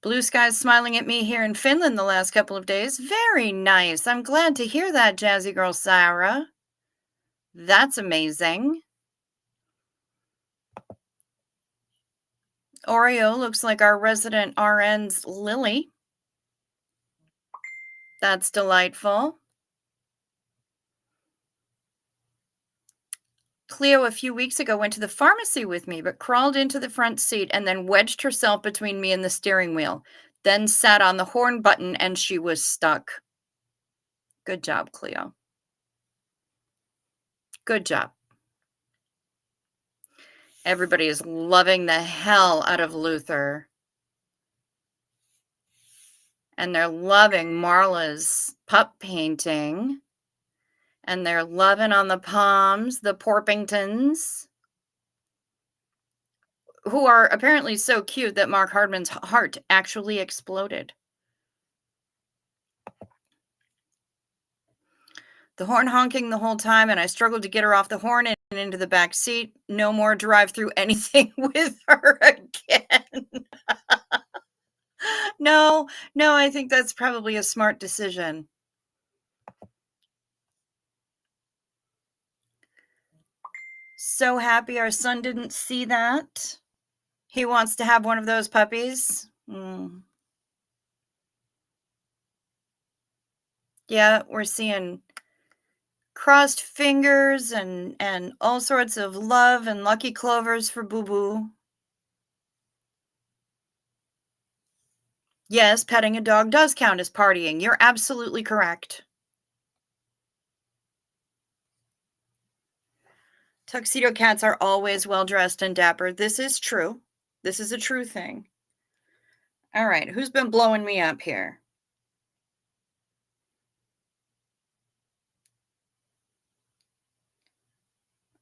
Blue skies smiling at me here in Finland the last couple of days. Very nice. I'm glad to hear that, Jazzy Girl Sarah. That's amazing. Oreo looks like our resident RN's Lily. That's delightful. Cleo a few weeks ago went to the pharmacy with me, but crawled into the front seat and then wedged herself between me and the steering wheel, then sat on the horn button and she was stuck. Good job, Cleo. Good job. Everybody is loving the hell out of Luther. And they're loving Marla's pup painting. And they're loving on the Poms, the Porpingtons, who are apparently so cute that Mark Hardman's heart actually exploded. The horn honking the whole time, and I struggled to get her off the horn and into the back seat. No more drive through anything with her again. No, no, I think that's probably a smart decision. So happy our son didn't see that. He wants to have one of those puppies. Yeah, we're seeing crossed fingers and all sorts of love and lucky clovers for Boo Boo. Yes, petting a dog does count as partying. You're absolutely correct. Tuxedo cats are always well dressed and dapper. This is true. This is a true thing. All right, who's been blowing me up here?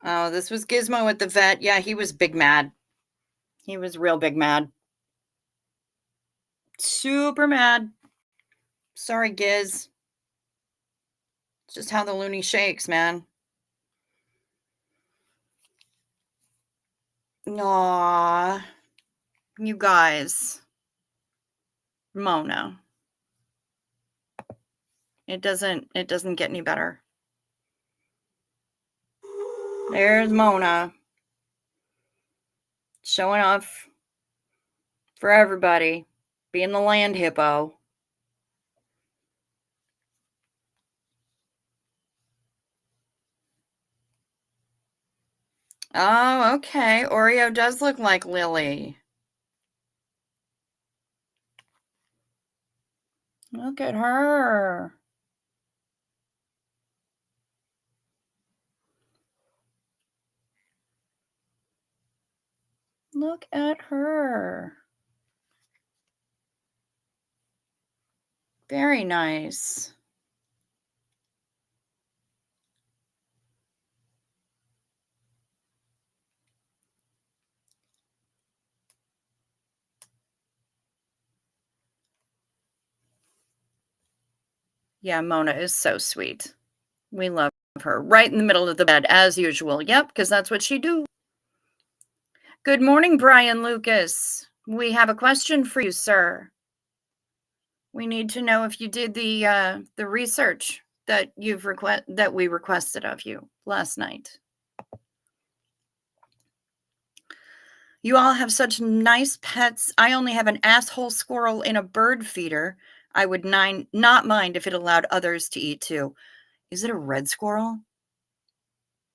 Oh, this was Gizmo at the vet. Yeah, he was big mad. He was real big mad. Super mad. Sorry, Giz. It's just how the loony shakes, man. Aw, you guys. Mona. It doesn't get any better. There's Mona. Showing off for everybody. Being the land hippo. Oh, okay. Oreo does look like Lily. Look at her. Look at her. Very nice. Yeah, Mona is so sweet. We love her. Right in the middle of the bed, as usual. Yep, because that's what she do. Good morning, Brian Lucas. We have a question for you, sir. We need to know if you did the research that we requested of you last night. You all have such nice pets. I only have an asshole squirrel in a bird feeder. I would not mind if it allowed others to eat too. Is it a red squirrel?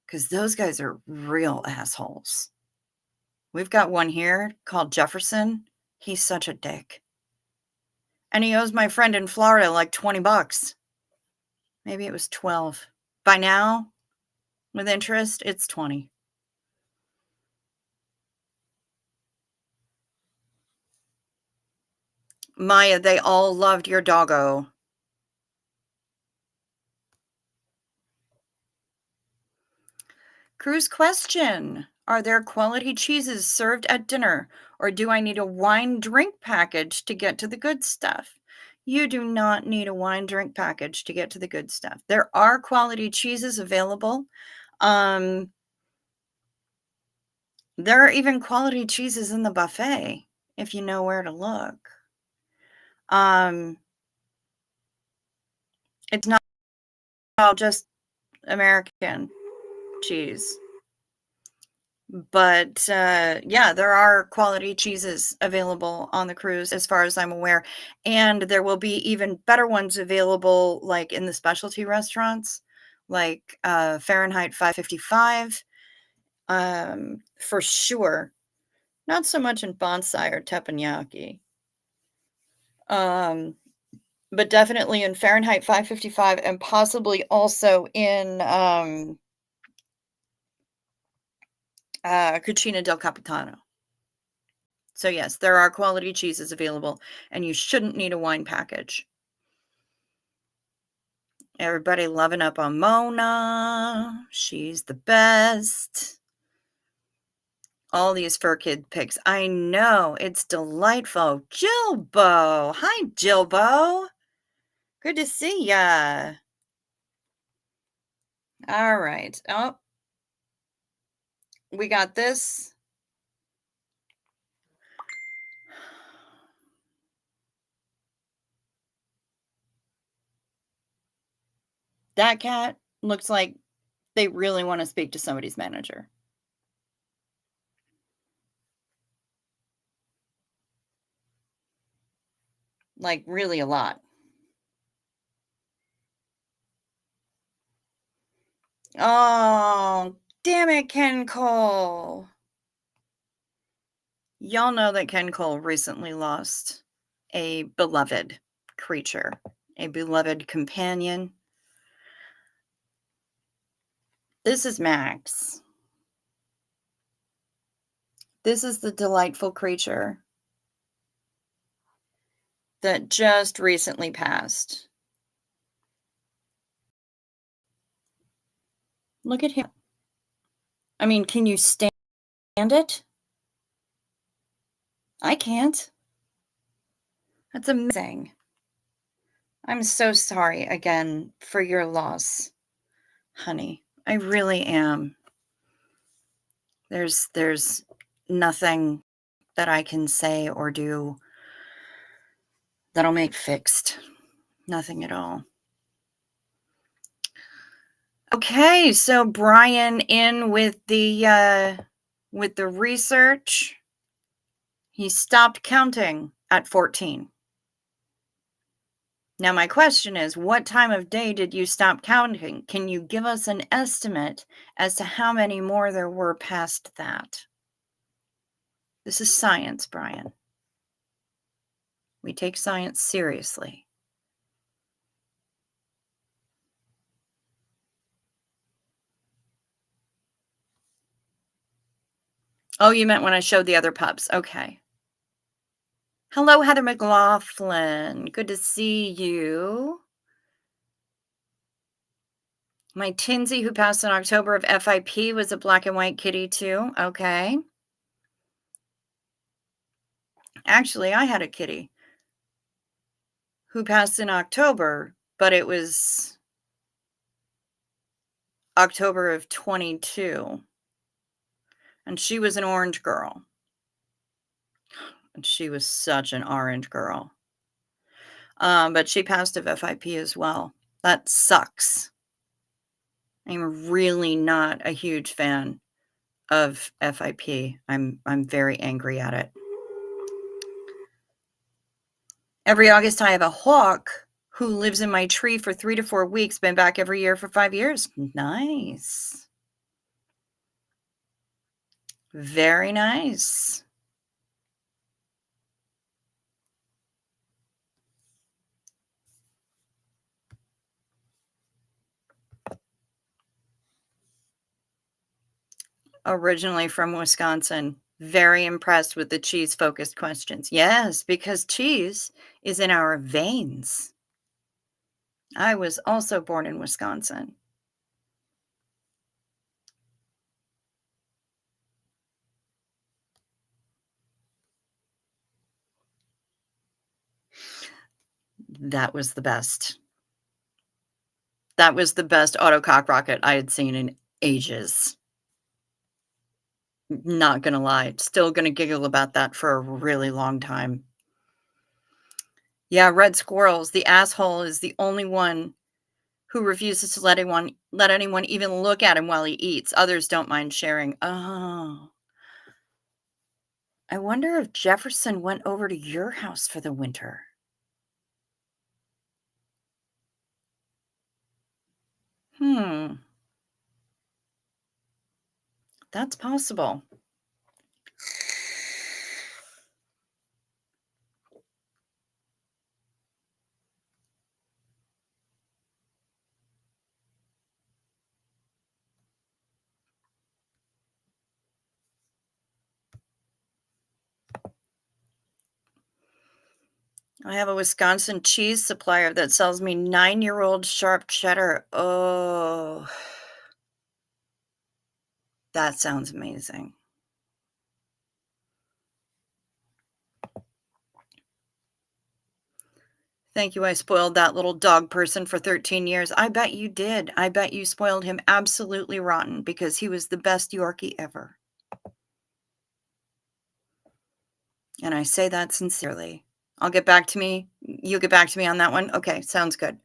Because those guys are real assholes. We've got one here called Jefferson. He's such a dick. And he owes my friend in Florida like 20 bucks. Maybe it was 12. By now, with interest, it's 20. Maya, they all loved your doggo. Cruz question. Are there quality cheeses served at dinner, or do I need a wine drink package to get to the good stuff? You do not need a wine drink package to get to the good stuff. There are quality cheeses available. There are even quality cheeses in the buffet if you know where to look. It's not all just American cheese. But, yeah, there are quality cheeses available on the cruise as far as I'm aware, and there will be even better ones available, like, in the specialty restaurants, like, Fahrenheit 555, for sure. Not so much in bonsai or teppanyaki. But definitely in Fahrenheit 555 and possibly also in, Cucina del Capitano. So yes, there are quality cheeses available, and you shouldn't need a wine package. Everybody loving up on Mona. She's the best. All these fur kid pics. I know. It's delightful. Jilbo. Hi, Jilbo. Good to see ya. All right. Oh, we got this. That cat looks like they really wanna speak to somebody's manager, like, really a lot. Oh, damn it, Ken Cole. Y'all know that Ken Cole recently lost a beloved creature, a beloved companion. This is Max. This is the delightful creature that just recently passed. Look at him. I mean, can you stand it? I can't. That's amazing. I'm so sorry again for your loss, honey. I really am. There's nothing that I can say or do that'll make fixed. Nothing at all. Okay, so Brian in with the research. He stopped counting at 14. Now my question is, what time of day did you stop counting? Can you give us an estimate as to how many more there were past that? This is science, Brian. We take science seriously. Oh, you meant when I showed the other pups. Okay. Hello, Heather McLaughlin. Good to see you. My Tinsy, who passed in October of FIP, was a black and white kitty too. Okay. Actually, I had a kitty who passed in October, but it was October of 22. And she was an orange girl. And she was such an orange girl. But she passed of FIP as well. That sucks. I'm really not a huge fan of FIP. I'm very angry at it. Every August, I have a hawk who lives in my tree for 3 to 4 weeks, been back every year for 5 years. Nice. Very nice. Originally from Wisconsin. Very impressed with the cheese-focused questions. Yes, because cheese is in our veins. I was also born in Wisconsin. That was the best. That was the best autocock rocket I had seen in ages. Not gonna lie. Still gonna giggle about that for a really long time. Yeah, red squirrels. The asshole is the only one who refuses to let anyone even look at him while he eats. Others don't mind sharing. Oh. I wonder if Jefferson went over to your house for the winter. Hmm. That's possible. I have a Wisconsin cheese supplier that sells me 9-year-old sharp cheddar. Oh, that sounds amazing. Thank you, I spoiled that little dog person for 13 years. I bet you did. I bet you spoiled him absolutely rotten because he was the best Yorkie ever, and I say that sincerely. I'll get back to me you'll get back to me on that one? Okay, sounds good.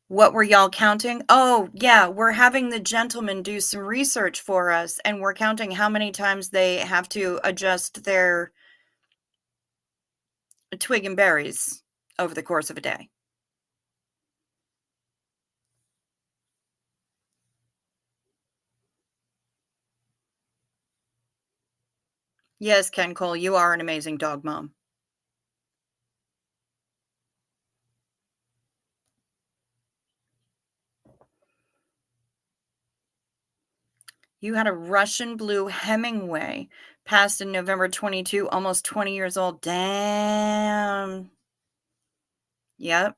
What were y'all counting? Oh, yeah, we're having the gentleman do some research for us, and we're counting how many times they have to adjust their twig and berries over the course of a day. Yes, Ken Cole, you are an amazing dog mom. You had a Russian blue Hemingway, passed in November 22, almost 20 years old. Damn. Yep.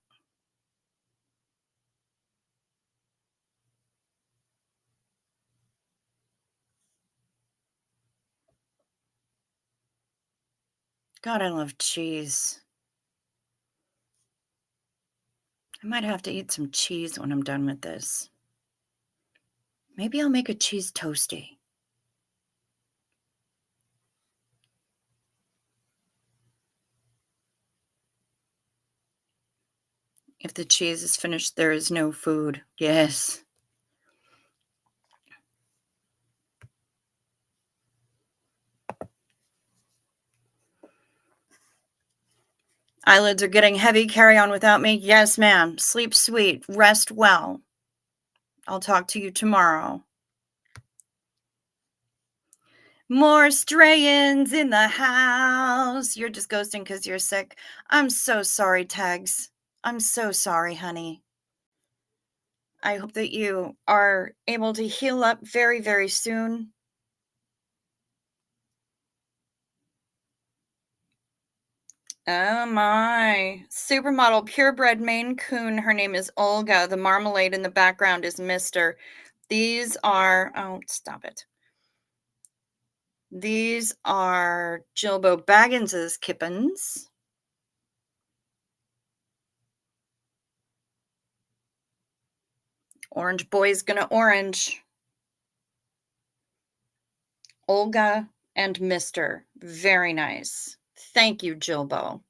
God, I love cheese. I might have to eat some cheese when I'm done with this. Maybe I'll make a cheese toasty. If the cheese is finished, there is no food. Yes. Eyelids are getting heavy. Carry on without me. Yes, ma'am. Sleep sweet. Rest well. I'll talk to you tomorrow. More strayins in the house. You're just ghosting because you're sick. I'm so sorry, Tags. I'm so sorry, honey. I hope that you are able to heal up very, very soon. Oh my. Supermodel purebred Maine Coon. Her name is Olga. The marmalade in the background is Mister. These are, oh, stop it. These are Jilbo Baggins's kittens. Orange boy's gonna orange. Olga and Mister. Very nice. Thank you, Jilbo.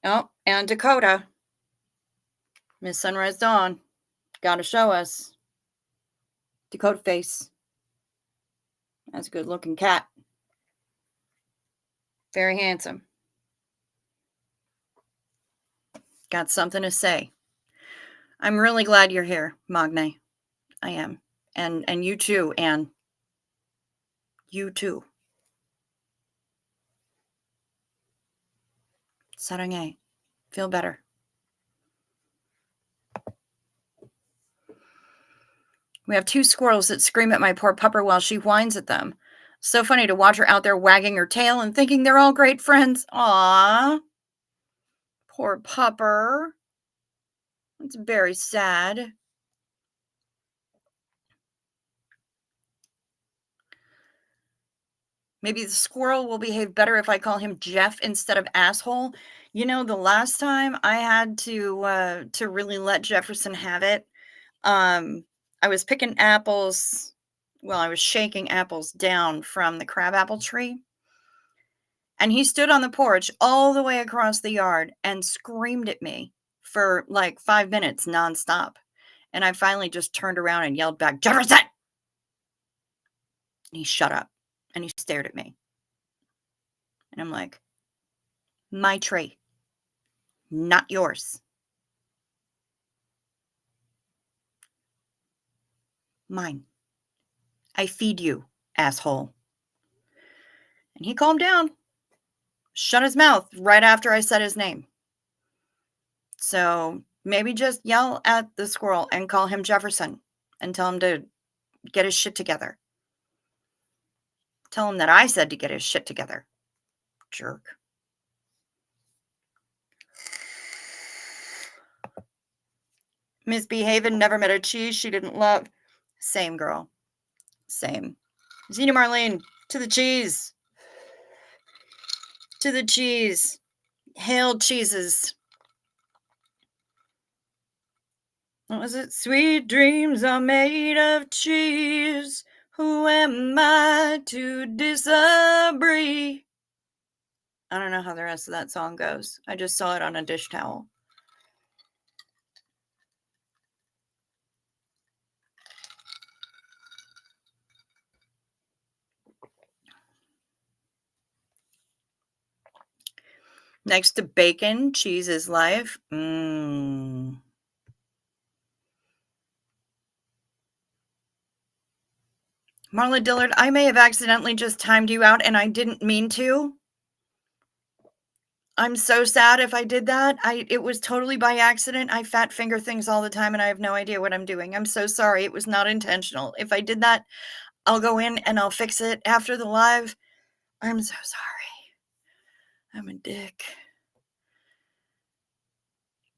Oh, and Dakota. Miss Sunrise Dawn. Gotta show us. Dakota face. That's a good looking cat. Very handsome. Got something to say. I'm really glad you're here, Magne. I am. And you too, Anne. You too. Sarangay. Feel better. We have two squirrels that scream at my poor pupper while she whines at them. So funny to watch her out there wagging her tail and thinking they're all great friends. Aww. Poor pupper. It's very sad. Maybe the squirrel will behave better if I call him Jeff instead of asshole. You know, the last time I had to really let Jefferson have it, I was picking apples. Well, I was shaking apples down from the crabapple tree, and he stood on the porch all the way across the yard and screamed at me for like 5 minutes nonstop. And I finally just turned around and yelled back, Jefferson! And he shut up and he stared at me. And I'm like, my tree, not yours. Mine. I feed you, asshole. And he calmed down, shut his mouth right after I said his name. So maybe just yell at the squirrel and call him Jefferson and tell him to get his shit together. Tell him that I said to get his shit together. Jerk. Misbehaving, never met a cheese she didn't love. Same, girl. Same. Zena Marlene, to the cheese. To the cheese. Hail cheeses. What was it? Sweet dreams are made of cheese. Who am I to disagree? I don't know how the rest of that song goes. I just saw it on a dish towel. Next to bacon, cheese is life. Marley Dillard, I may have accidentally just timed you out and I didn't mean to. I'm so sad if I did that. It was totally by accident. I fat finger things all the time and I have no idea what I'm doing. I'm so sorry. It was not intentional. If I did that, I'll go in and I'll fix it after the live. I'm so sorry. I'm a dick.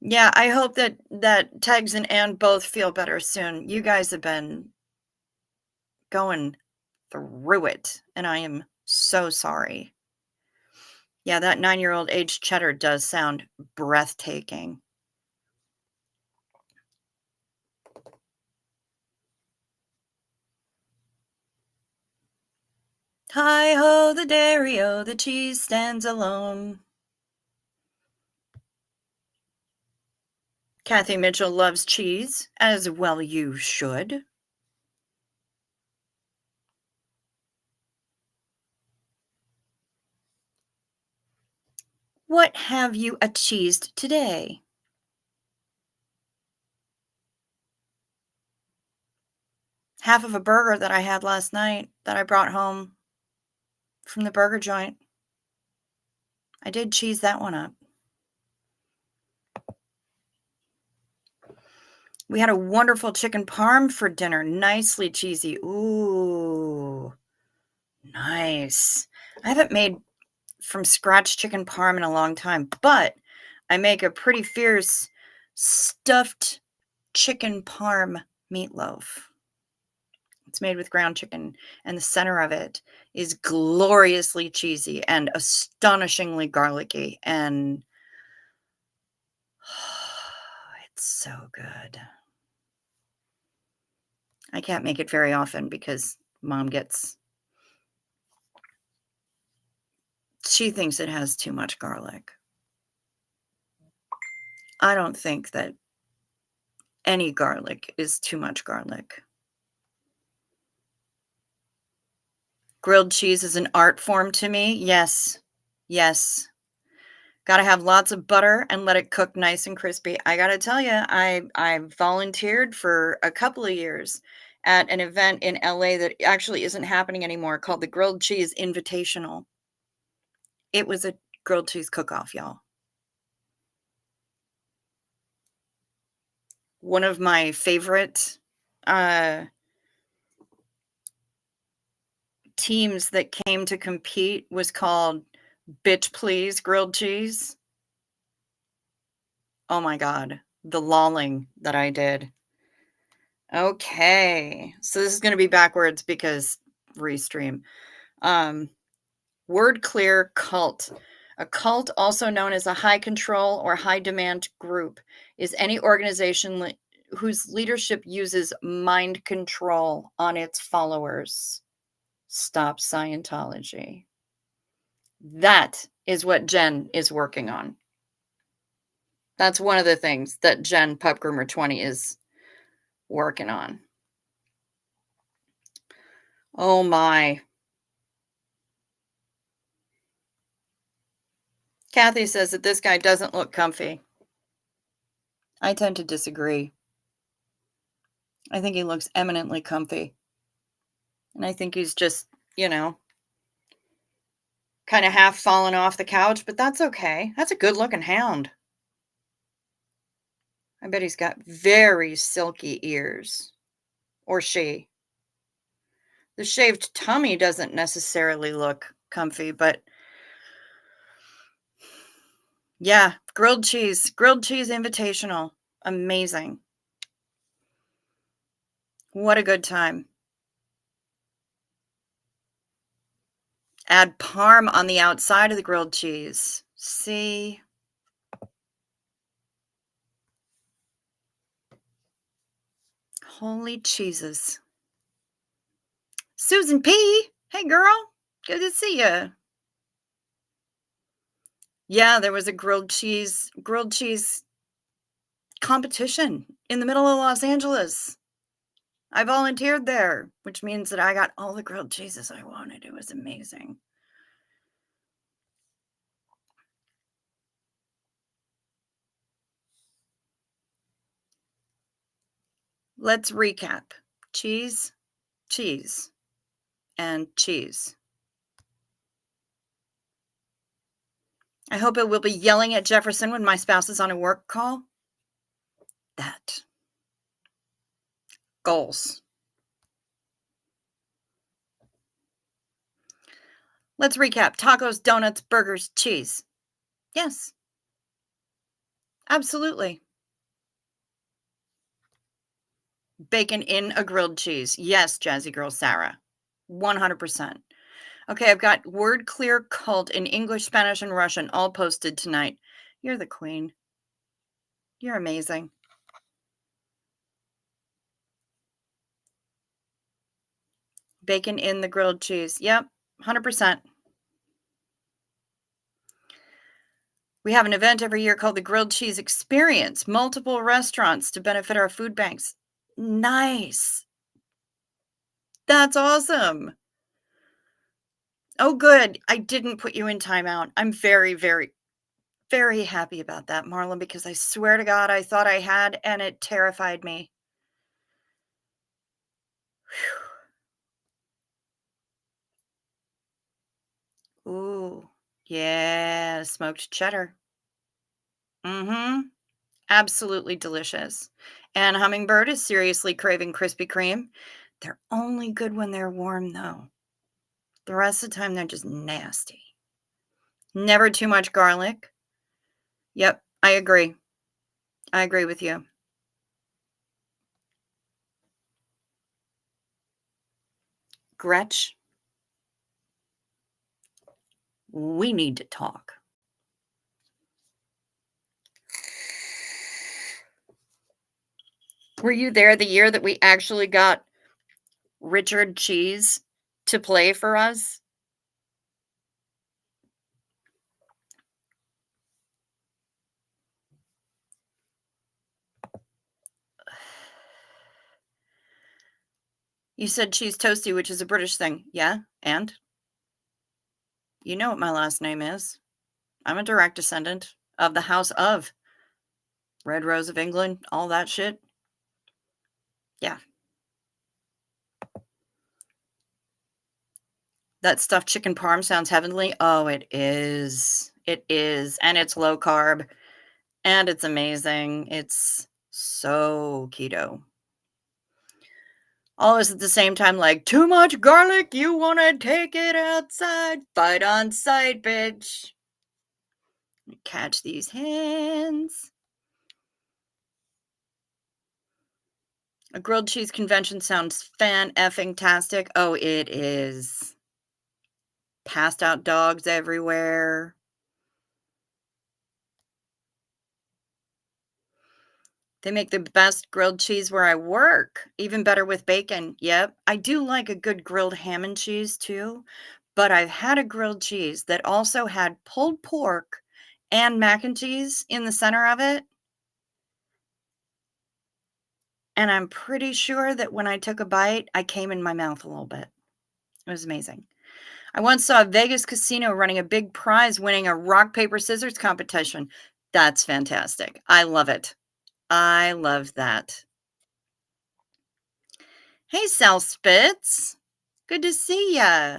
Yeah, I hope that Tegs and Ann both feel better soon. You guys have been going through it, and I am so sorry. Yeah, that 9-year-old aged cheddar does sound breathtaking. Hi-ho, the dairy-o, the cheese stands alone. Kathy Mitchell loves cheese, as well you should. What have you achieved today? Half of a burger that I had last night that I brought home from the burger joint. I did cheese that one up. We had a wonderful chicken parm for dinner. Nicely cheesy. Ooh, nice. I haven't made from scratch chicken parm in a long time, but I make a pretty fierce stuffed chicken parm meatloaf. It's made with ground chicken, and the center of it is gloriously cheesy and astonishingly garlicky, and it's so good. I can't make it very often because Mom she thinks it has too much garlic. I don't think that any garlic is too much garlic. Grilled cheese is an art form to me. Yes. Yes. Gotta have lots of butter and let it cook nice and crispy. I gotta tell you, I volunteered for a couple of years at an event in LA that actually isn't happening anymore called the Grilled Cheese Invitational. It was a grilled cheese cook-off, y'all. One of my favorite teams that came to compete was called Bitch Please Grilled Cheese. Oh my god, the lolling that I did. Okay, so this is gonna be backwards because restream. Word clear cult. A cult, also known as a high control or high demand group, is any organization whose leadership uses mind control on its followers. Stop Scientology. That is what Jen is working on. That's one of the things that Jen Pupgroomer 20 is working on. Oh my. Kathy says that this guy doesn't look comfy. I tend to disagree. I think he looks eminently comfy. And I think he's just, kind of half fallen off the couch, but that's okay. That's a good looking hound. I bet he's got very silky ears. Or she. The shaved tummy doesn't necessarily look comfy, but yeah, grilled cheese invitational. Amazing. What a good time. Add parm on the outside of the grilled cheese. See? Holy cheeses. Susan P. Hey, girl. Good to see you. Yeah, there was a grilled cheese competition in the middle of Los Angeles. I volunteered there, which means that I got all the grilled cheeses I wanted. It was amazing. Let's recap. Cheese, cheese, and cheese. I hope it will be yelling at Jefferson when my spouse is on a work call. That. Goals. Let's recap. Tacos, donuts, burgers, cheese. Yes, absolutely. Bacon in a grilled cheese. Yes, Jazzy Girl Sarah. 100%. Okay, I've got word clear cult in English, Spanish, and Russian all posted tonight. You're the queen. You're amazing. Bacon in the grilled cheese. Yep, 100%. We have an event every year called the Grilled Cheese Experience, multiple restaurants to benefit our food banks. Nice. That's awesome. Oh, good. I didn't put you in timeout. I'm very, very, very happy about that, Marlon, because I swear to God, I thought I had, and it terrified me. Ooh, yeah, smoked cheddar. Mm-hmm. Absolutely delicious. And hummingbird is seriously craving Krispy Kreme. They're only good when they're warm, though. The rest of the time, they're just nasty. Never too much garlic. Yep, I agree. I agree with you. Gretch, we need to talk. Were you there the year that we actually got Richard Cheese to play for us? You said cheese toasty, which is a British thing. Yeah, and? You know what my last name is. I'm a direct descendant of the House of Red Rose of England, all that shit. Yeah. That stuffed chicken parm sounds heavenly. Oh, it is. It is. And it's low carb and it's amazing. It's so keto. All this at the same time, like, too much garlic, you want to take it outside. Fight on sight, bitch. Catch these hands. A grilled cheese convention sounds fan-effing-tastic. Oh, it is. Passed out dogs everywhere. They make the best grilled cheese where I work, even better with bacon. Yep. I do like a good grilled ham and cheese too, but I've had a grilled cheese that also had pulled pork and mac and cheese in the center of it. And I'm pretty sure that when I took a bite, I came in my mouth a little bit. It was amazing. I once saw a Vegas casino running a big prize winning a rock, paper, scissors competition. That's fantastic. I love it. I love that. Hey, Sal Spitz. Good to see ya.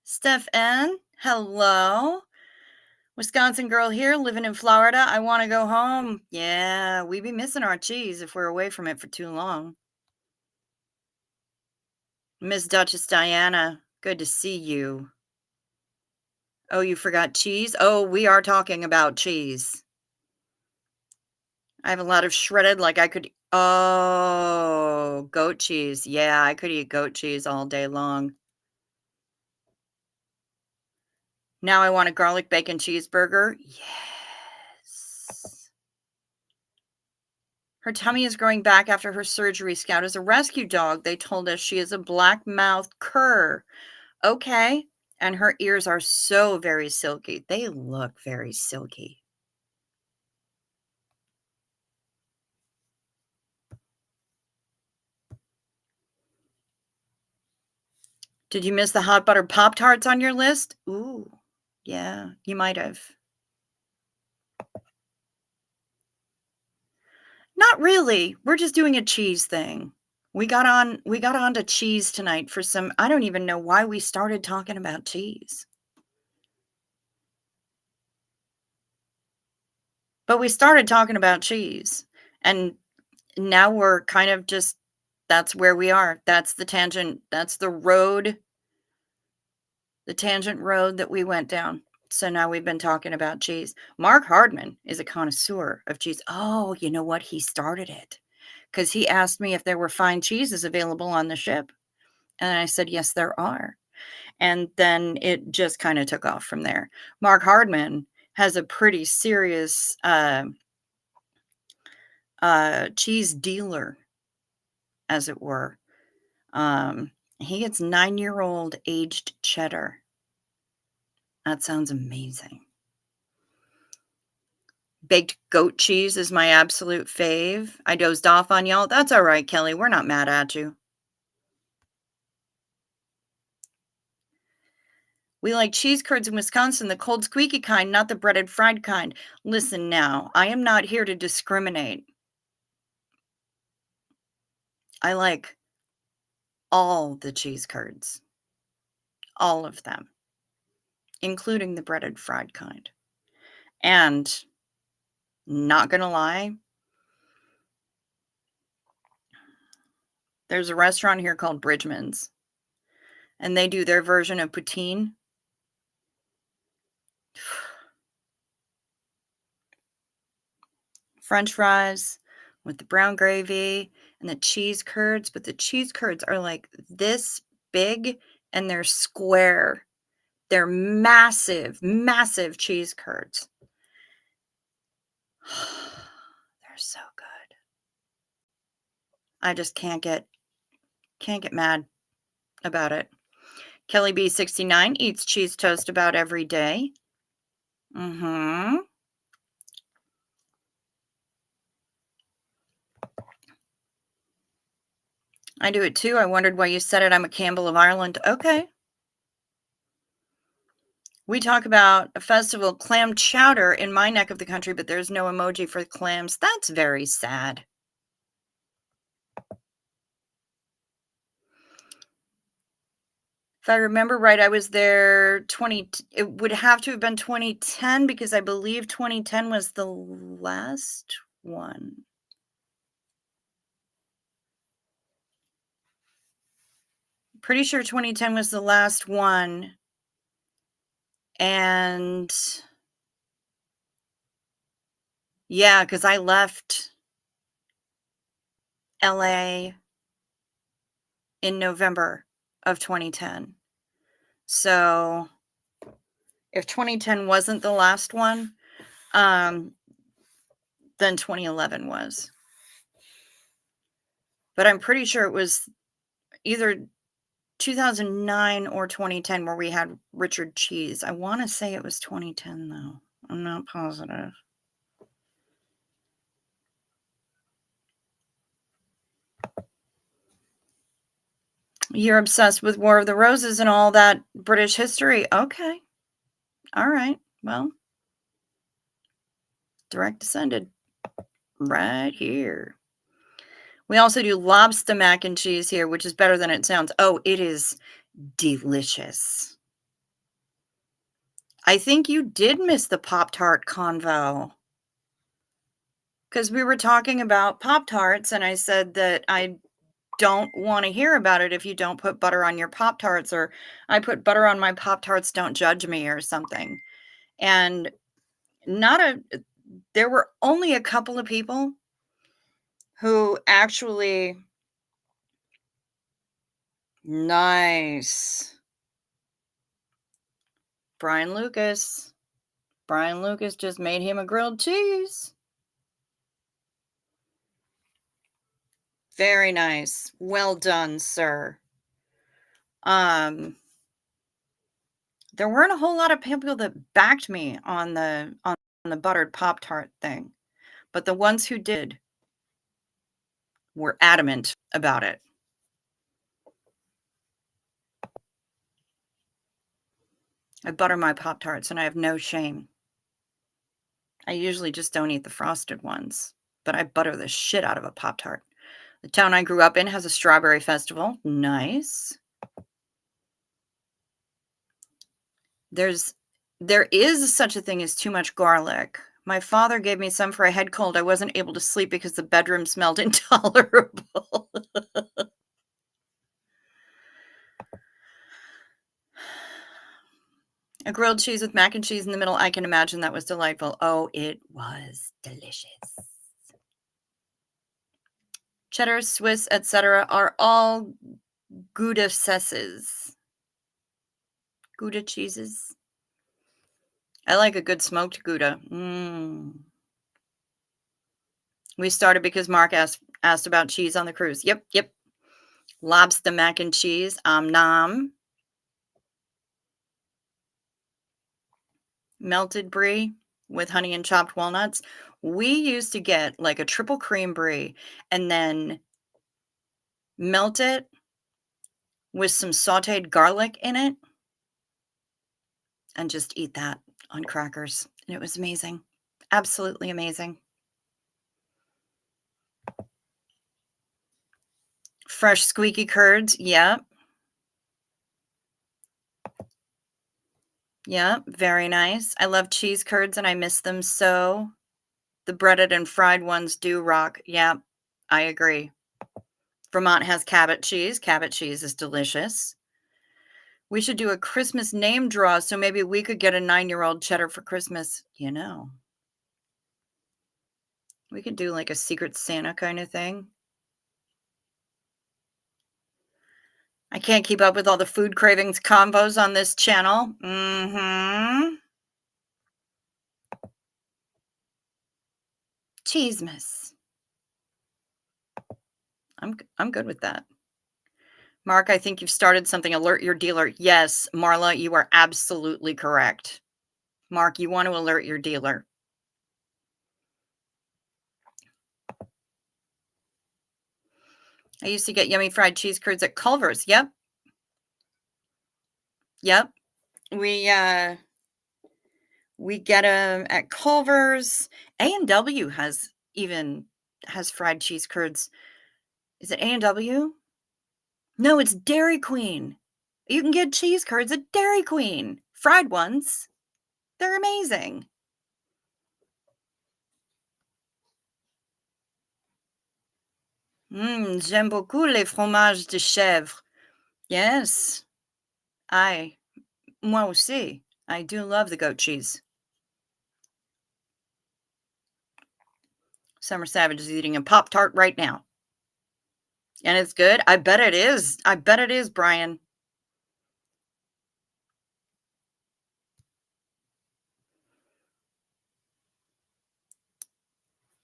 Steph N. Hello. Wisconsin girl here, living in Florida. I want to go home. Yeah, we be missing our cheese if we're away from it for too long. Miss Duchess Diana, good to see you. Oh, you forgot cheese? Oh, we are talking about cheese. I have a lot of shredded, like I could Oh, goat cheese. Yeah, I could eat goat cheese all day long. Now I want a garlic bacon cheeseburger. Yes. Her tummy is growing back after her surgery. Scout is a rescue dog. They told us she is a black-mouthed cur. Okay. And her ears are so very silky. They look very silky. Did you miss the hot butter Pop-Tarts on your list? Ooh, yeah, you might have. Not really. We're just doing a cheese thing. We got on to cheese tonight for some I don't even know why we started talking about cheese. But we started talking about cheese. And now we're kind of just that's where we are. That's the tangent. That's the tangent road that we went down. So now we've been talking about cheese. Mark Hardman is a connoisseur of cheese. Oh, you know what? He started it because he asked me if there were fine cheeses available on the ship. And I said, yes, there are. And then it just kind of took off from there. Mark Hardman has a pretty serious cheese dealer, as it were. He gets 9-year-old aged cheddar. That sounds amazing. Baked goat cheese is my absolute fave. I dozed off on y'all. That's all right, Kelly. We're not mad at you. We like cheese curds in Wisconsin, the cold, squeaky kind, not the breaded, fried kind. Listen now, I am not here to discriminate. I like all the cheese curds, all of them, including the breaded, fried kind. And not gonna lie, there's a restaurant here called Bridgman's, and they do their version of poutine. French fries with the brown gravy and the cheese curds, but the cheese curds are like this big and they're square. They're massive, massive cheese curds. They're so good. I just can't get mad about it. Kelly B 69 eats cheese toast about every day. Mhm. I do it too. I wondered why you said it. I'm a Campbell of Ireland. Okay. We talk about a festival, clam chowder in my neck of the country, but there's no emoji for clams. That's very sad. If I remember right, I was there it would have to have been 2010 because I believe 2010 was the last one. Pretty sure 2010 was the last one. And yeah, because I left LA in November of 2010. So if 2010 wasn't the last one, um, then 2011 was. But I'm pretty sure it was either 2009 or 2010 where we had Richard Cheese. I wanna say it was 2010, though. I'm not positive. You're obsessed with War of the Roses and all that British history. Okay. Alright. Well, direct descended. Right here. We also do lobster mac and cheese here, which is better than it sounds. Oh, it is delicious. I think you did miss the Pop-Tart convo. Because we were talking about Pop-Tarts, and I said that I don't wanna hear about it if you don't put butter on your Pop-Tarts, or I put butter on my Pop-Tarts, don't judge me, or something. And not a there were only a couple of people who actually nice. Brian Lucas. Brian Lucas just made him a grilled cheese. Very nice. Well done, sir. Um, there weren't a whole lot of people that backed me on the buttered Pop-Tart thing, but the ones who did were adamant about it. I butter my Pop-Tarts and I have no shame. I usually just don't eat the frosted ones, but I butter the shit out of a Pop-Tart. The town I grew up in has a strawberry festival. Nice. There's there is such a thing as too much garlic. My father gave me some for a head cold. I wasn't able to sleep because the bedroom smelled intolerable. A grilled cheese with mac and cheese in the middle, I can imagine that was delightful. Oh, it was delicious. Cheddar, Swiss, etc. are all Gouda cesses. Gouda cheeses. I like a good smoked Gouda. We started because Mark asked about cheese on the cruise. Yep, yep. Lobster mac and cheese. Nom. Melted brie with honey and chopped walnuts. We used to get like a triple cream brie and then melt it with some sautéed garlic in it and just eat that on crackers. And it was amazing. Absolutely amazing. Fresh squeaky curds. Yep. Yep. Very nice. I love cheese curds and I miss them so. The breaded and fried ones do rock. Yep. I agree. Vermont has Cabot cheese. Cabot cheese is delicious. We should do a Christmas name draw so maybe we could get a 9-year-old cheddar for Christmas. We could do like a Secret Santa kind of thing. I can't keep up with all the food cravings combos on this channel. Cheesemas. I'm good with that. Mark, I think you've started something. Alert your dealer. Yes, Marla, you are absolutely correct. Mark, you want to alert your dealer. I used to get yummy fried cheese curds at Culver's. Yep. Yep. We get them at Culver's. A&W has fried cheese curds. Is it A&W? No, it's Dairy Queen. You can get cheese curds at Dairy Queen. Fried ones. They're amazing. J'aime beaucoup les fromages de chèvre. Yes. Moi aussi. I do love the goat cheese. Summer Savage is eating a Pop-Tart right now. And it's good? I bet it is. I bet it is, Brian.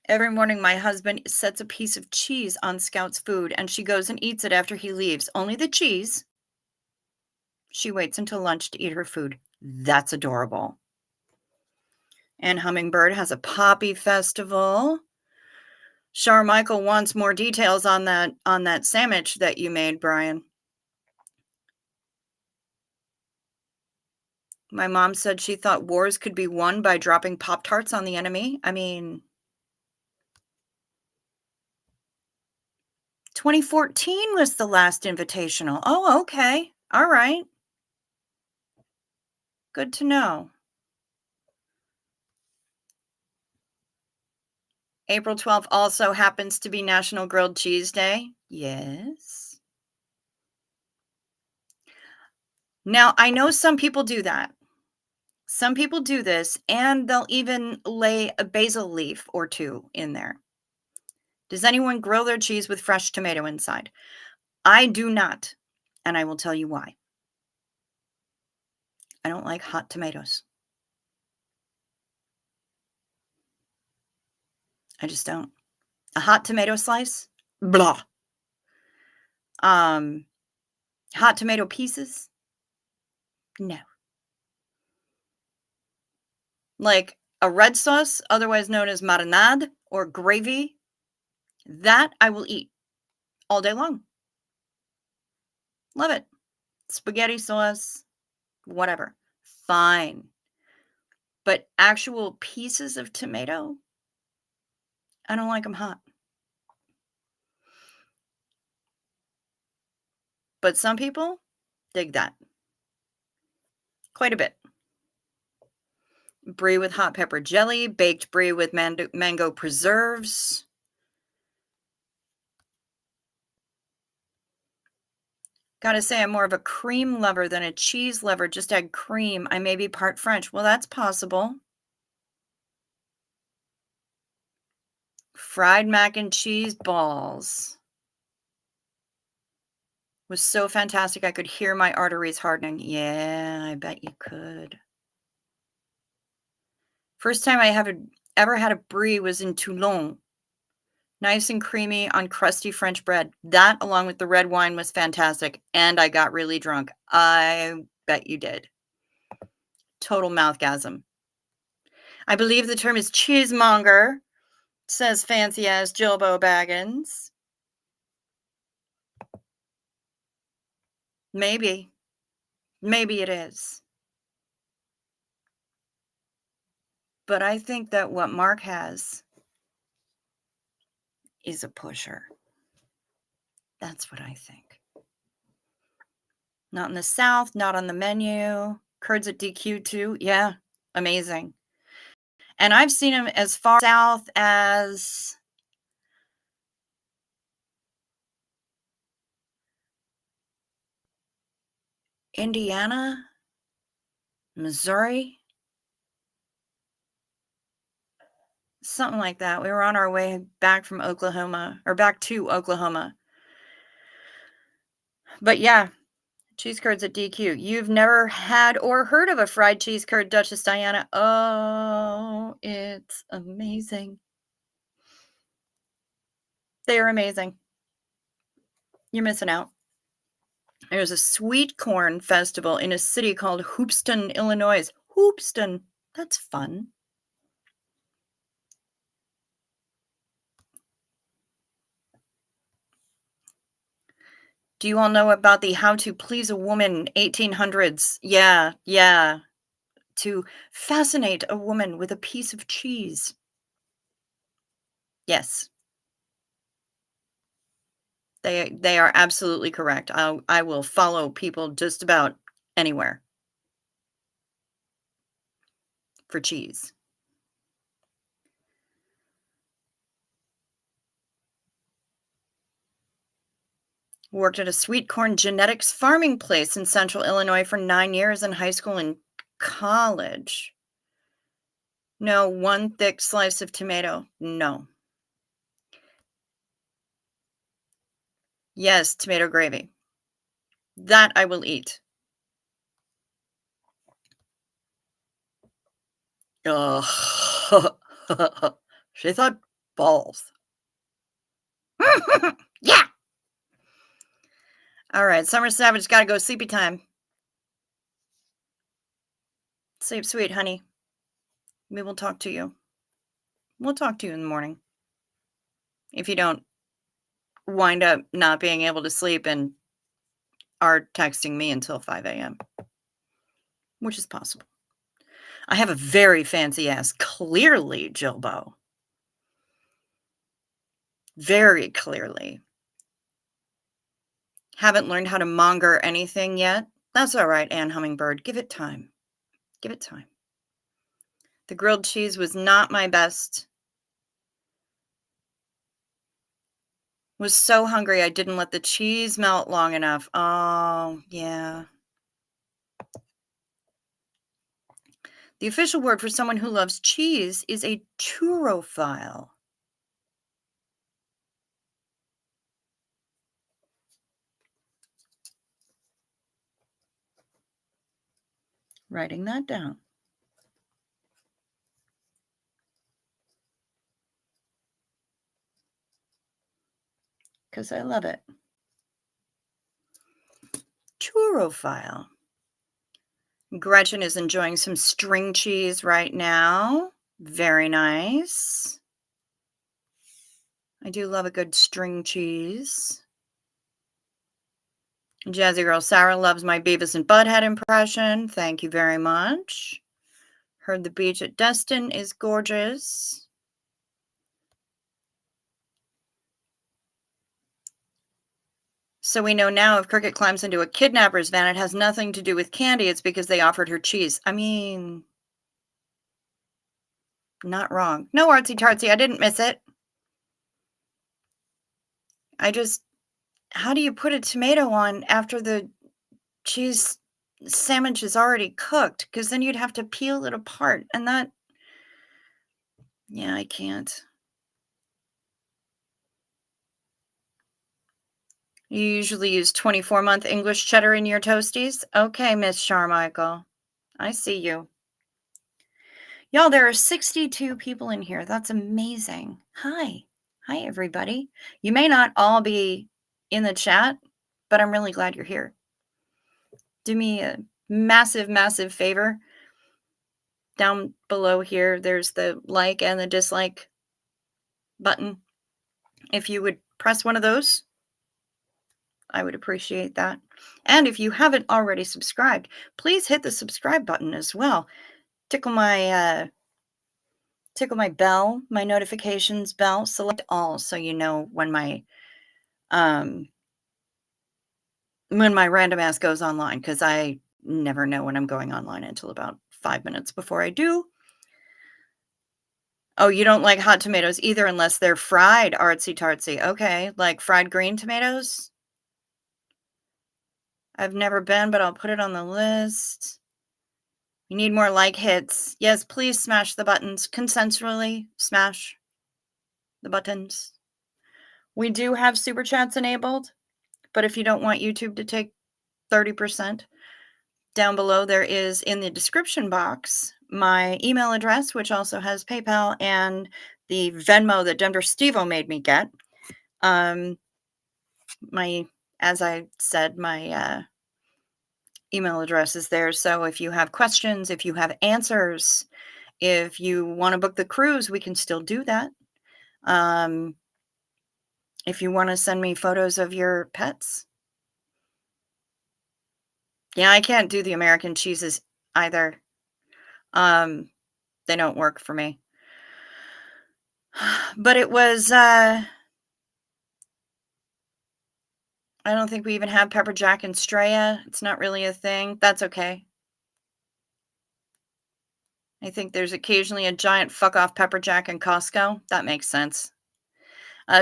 Every morning, my husband sets a piece of cheese on Scout's food, and she goes and eats it after he leaves. Only the cheese. She waits until lunch to eat her food. That's adorable. And Hummingbird has a poppy festival. Michael wants more details on that sandwich that you made, Brian. My mom said she thought wars could be won by dropping Pop-Tarts on the enemy. I mean, 2014 was the last invitational. Oh, okay. All right. Good to know. April 12th also happens to be National Grilled Cheese Day. Yes. Now, I know some people do that. Some people do this, and they'll even lay a basil leaf or two in there. Does anyone grill their cheese with fresh tomato inside? I do not, and I will tell you why. I don't like hot tomatoes. I just don't. A hot tomato slice? Blah. Um, Hot tomato pieces? No. Like a red sauce, otherwise known as marinade or gravy, that I will eat all day long. Love it. Spaghetti sauce, whatever. Fine. But actual pieces of tomato, I don't like them hot. But some people dig that quite a bit. Brie with hot pepper jelly, baked brie with mango preserves. Gotta say, I'm more of a cream lover than a cheese lover. Just add cream. I may be part French. Well, that's possible. Fried mac and cheese balls was so fantastic. I could hear my arteries hardening. Yeah, I bet you could. First time I have ever had a brie was in Toulon. Nice and creamy on crusty French bread. That, along with the red wine, was fantastic, and I got really drunk. I bet you did. Total mouthgasm. I believe the term is cheesemonger, says fancy ass Jilbo Baggins. Maybe. Maybe it is. But I think that what Mark has is a pusher. That's what I think. Not in the South, not on the menu. Curds at DQ too. Yeah, amazing. And I've seen them as far south as Indiana, Missouri, something like that. We were on our way back from Oklahoma or back to Oklahoma. But yeah, cheese curds at DQ. You've never had or heard of a fried cheese curd, Duchess Diana? Oh, it's amazing. They are amazing. You're missing out. There's a sweet corn festival in a city called Hoopeston, Illinois. Hoopeston. That's fun. Do you all know about the How to Please a Woman 1800s? Yeah, yeah. To fascinate a woman with a piece of cheese. Yes. They are absolutely correct. I will follow people just about anywhere for cheese. Worked at a sweet corn genetics farming place in central Illinois for 9 years in high school and college. No, one thick slice of tomato. No. Yes, tomato gravy. That I will eat. Ugh. She thought balls. Yeah. All right, Summer Savage gotta go. Sleepy time. Sleep sweet, honey. We will talk to you. We'll talk to you in the morning. If you don't wind up not being able to sleep and are texting me until 5 a.m., which is possible. I have a very fancy ass, clearly, Jilbo. Very clearly. Haven't learned how to monger anything yet? That's all right, Ann Hummingbird. Give it time. Give it time. The grilled cheese was not my best. Was so hungry I didn't let the cheese melt long enough. Oh, yeah. The official word for someone who loves cheese is a turophile. Writing that down. Because I love it. Turophile. Gretchen is enjoying some string cheese right now. Very nice. I do love a good string cheese. Jazzy Girl Sarah loves my Beavis and Butthead impression. Thank you very much. Heard the beach at Destin is gorgeous. So we know now if Cricket climbs into a kidnapper's van, it has nothing to do with Candy. It's because they offered her cheese. I mean, not wrong. No, artsy tartsy. I didn't miss it. I just, how do you put a tomato on after the cheese sandwich is already cooked? Because then you'd have to peel it apart. And that, yeah, I can't. You usually use 24-month English cheddar in your toasties? Okay, Miss Charmichael. I see you. Y'all, there are 62 people in here. That's amazing. Hi. Hi, everybody. You may not all be in the chat, but I'm really glad you're here. Do me a massive, massive favor. Down below here, there's the like and the dislike button. If you would press one of those, I would appreciate that. And if you haven't already subscribed, please hit the subscribe button as well. Tickle my bell, my notifications bell, select all so you know when my random ass goes online, because I never know when I'm going online until about 5 minutes before I do. Oh, you don't like hot tomatoes either unless they're fried, artsy tartsy. Okay, like fried green tomatoes? I've never been, but I'll put it on the list. You need more like hits. Yes, please smash the buttons. Consensually smash the buttons. We do have super chats enabled, but if you don't want YouTube to take 30%, down below there is in the description box my email address, which also has PayPal, and the Venmo that Denver Steve-O made me get. As I said, my email address is there. So if you have questions, if you have answers, if you want to book the cruise, we can still do that. If you want to send me photos of your pets. Yeah, I can't do the American cheeses either. They don't work for me. But it was, I don't think we even have pepper jack and Straya. It's not really a thing. That's okay. I think there's occasionally a giant fuck off pepper jack in Costco. That makes sense.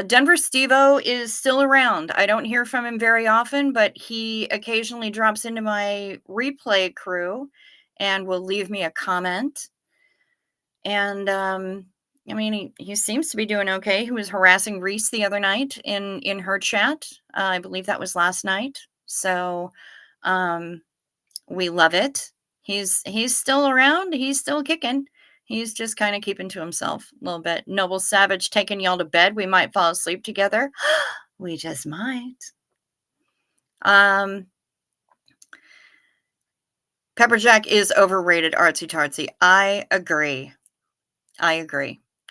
Denver Steve-O is still around. I don't hear from him very often, but he occasionally drops into my replay crew and will leave me a comment. And I mean, he seems to be doing okay. He was harassing Reese the other night in her chat. I believe that was last night. So we love it. He's still around. He's still kicking. He's just kind of keeping to himself a little bit. Noble Savage taking y'all to bed. We might fall asleep together. We just might. Pepper Jack is overrated, artsy tartsy. I agree.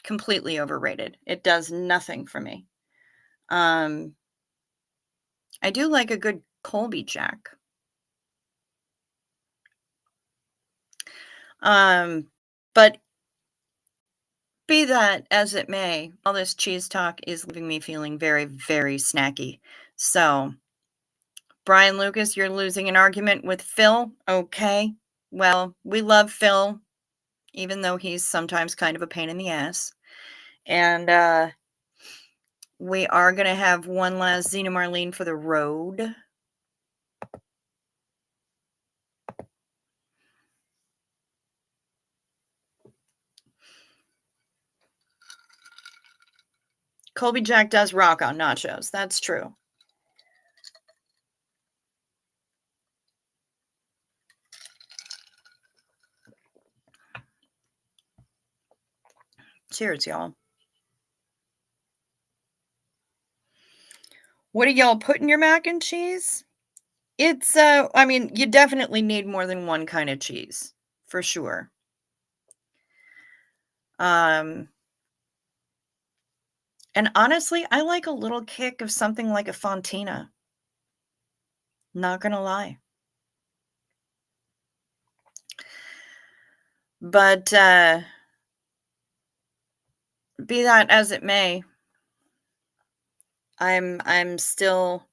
Completely overrated. It does nothing for me. I do like a good Colby Jack. But be that as it may, all this cheese talk is leaving me feeling very, very snacky. So, Brian Lucas, you're losing an argument with Phil. Okay. Well, we love Phil, even though he's sometimes kind of a pain in the ass. And we are going to have one last Xena Marlene for the road. Colby Jack does rock on nachos. That's true. Cheers, y'all. What do y'all put in your mac and cheese? It's, I mean, you definitely need more than one kind of cheese, for sure. Um, and honestly, I like a little kick of something like a Fontina, not gonna lie. But, be that as it may, I'm still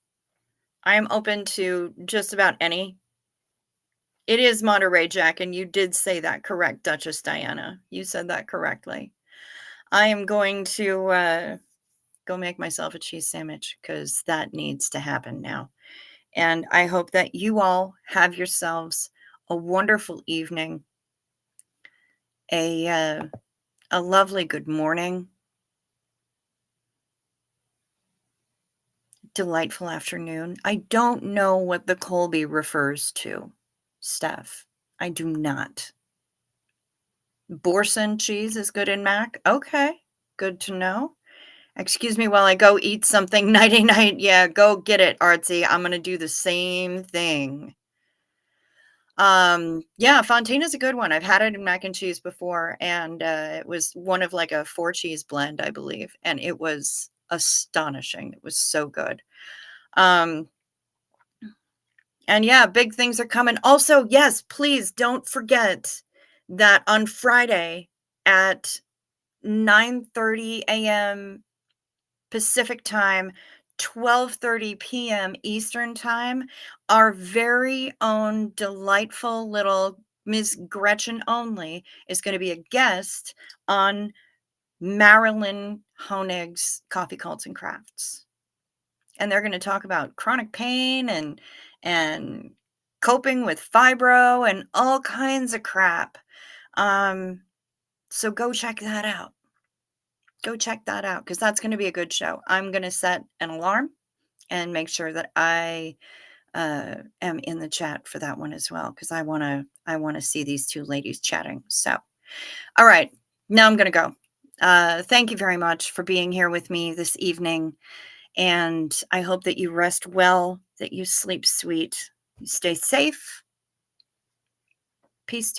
I'm open to just about any. It is Monterey Jack, and you did say that correct, Duchess Diana. You said that correctly. I am going to, go make myself a cheese sandwich because that needs to happen now. And I hope that you all have yourselves a wonderful evening, a, uh, a lovely good morning, delightful afternoon. I don't know what the Colby refers to, Steph. I do not. Boursin cheese is good in mac? Okay, good to know. Excuse me while I go eat something nighty night. Yeah, go get it, Artsy. I'm gonna do the same thing. Yeah, Fontina's a good one. I've had it in mac and cheese before, and, it was one of, like, a 4 cheese blend, I believe, and it was astonishing. It was so good. Um, and yeah, big things are coming. Also, yes, please don't forget that on Friday at 9:30 AM Pacific Time, 12:30 PM Eastern Time, our very own delightful little Miss Gretchen Only is gonna be a guest on Marilyn Honig's Coffee Cults and Crafts, and they're gonna talk about chronic pain and coping with fibro and all kinds of crap. Um, so go check that out. Go check that out because that's gonna be a good show. I'm gonna set an alarm and make sure that I, am in the chat for that one as well because I wanna see these 2 ladies chatting. So, all right, now I'm gonna go. Thank you very much for being here with me this evening, and I hope that you rest well, that you sleep sweet, you stay safe. Peace to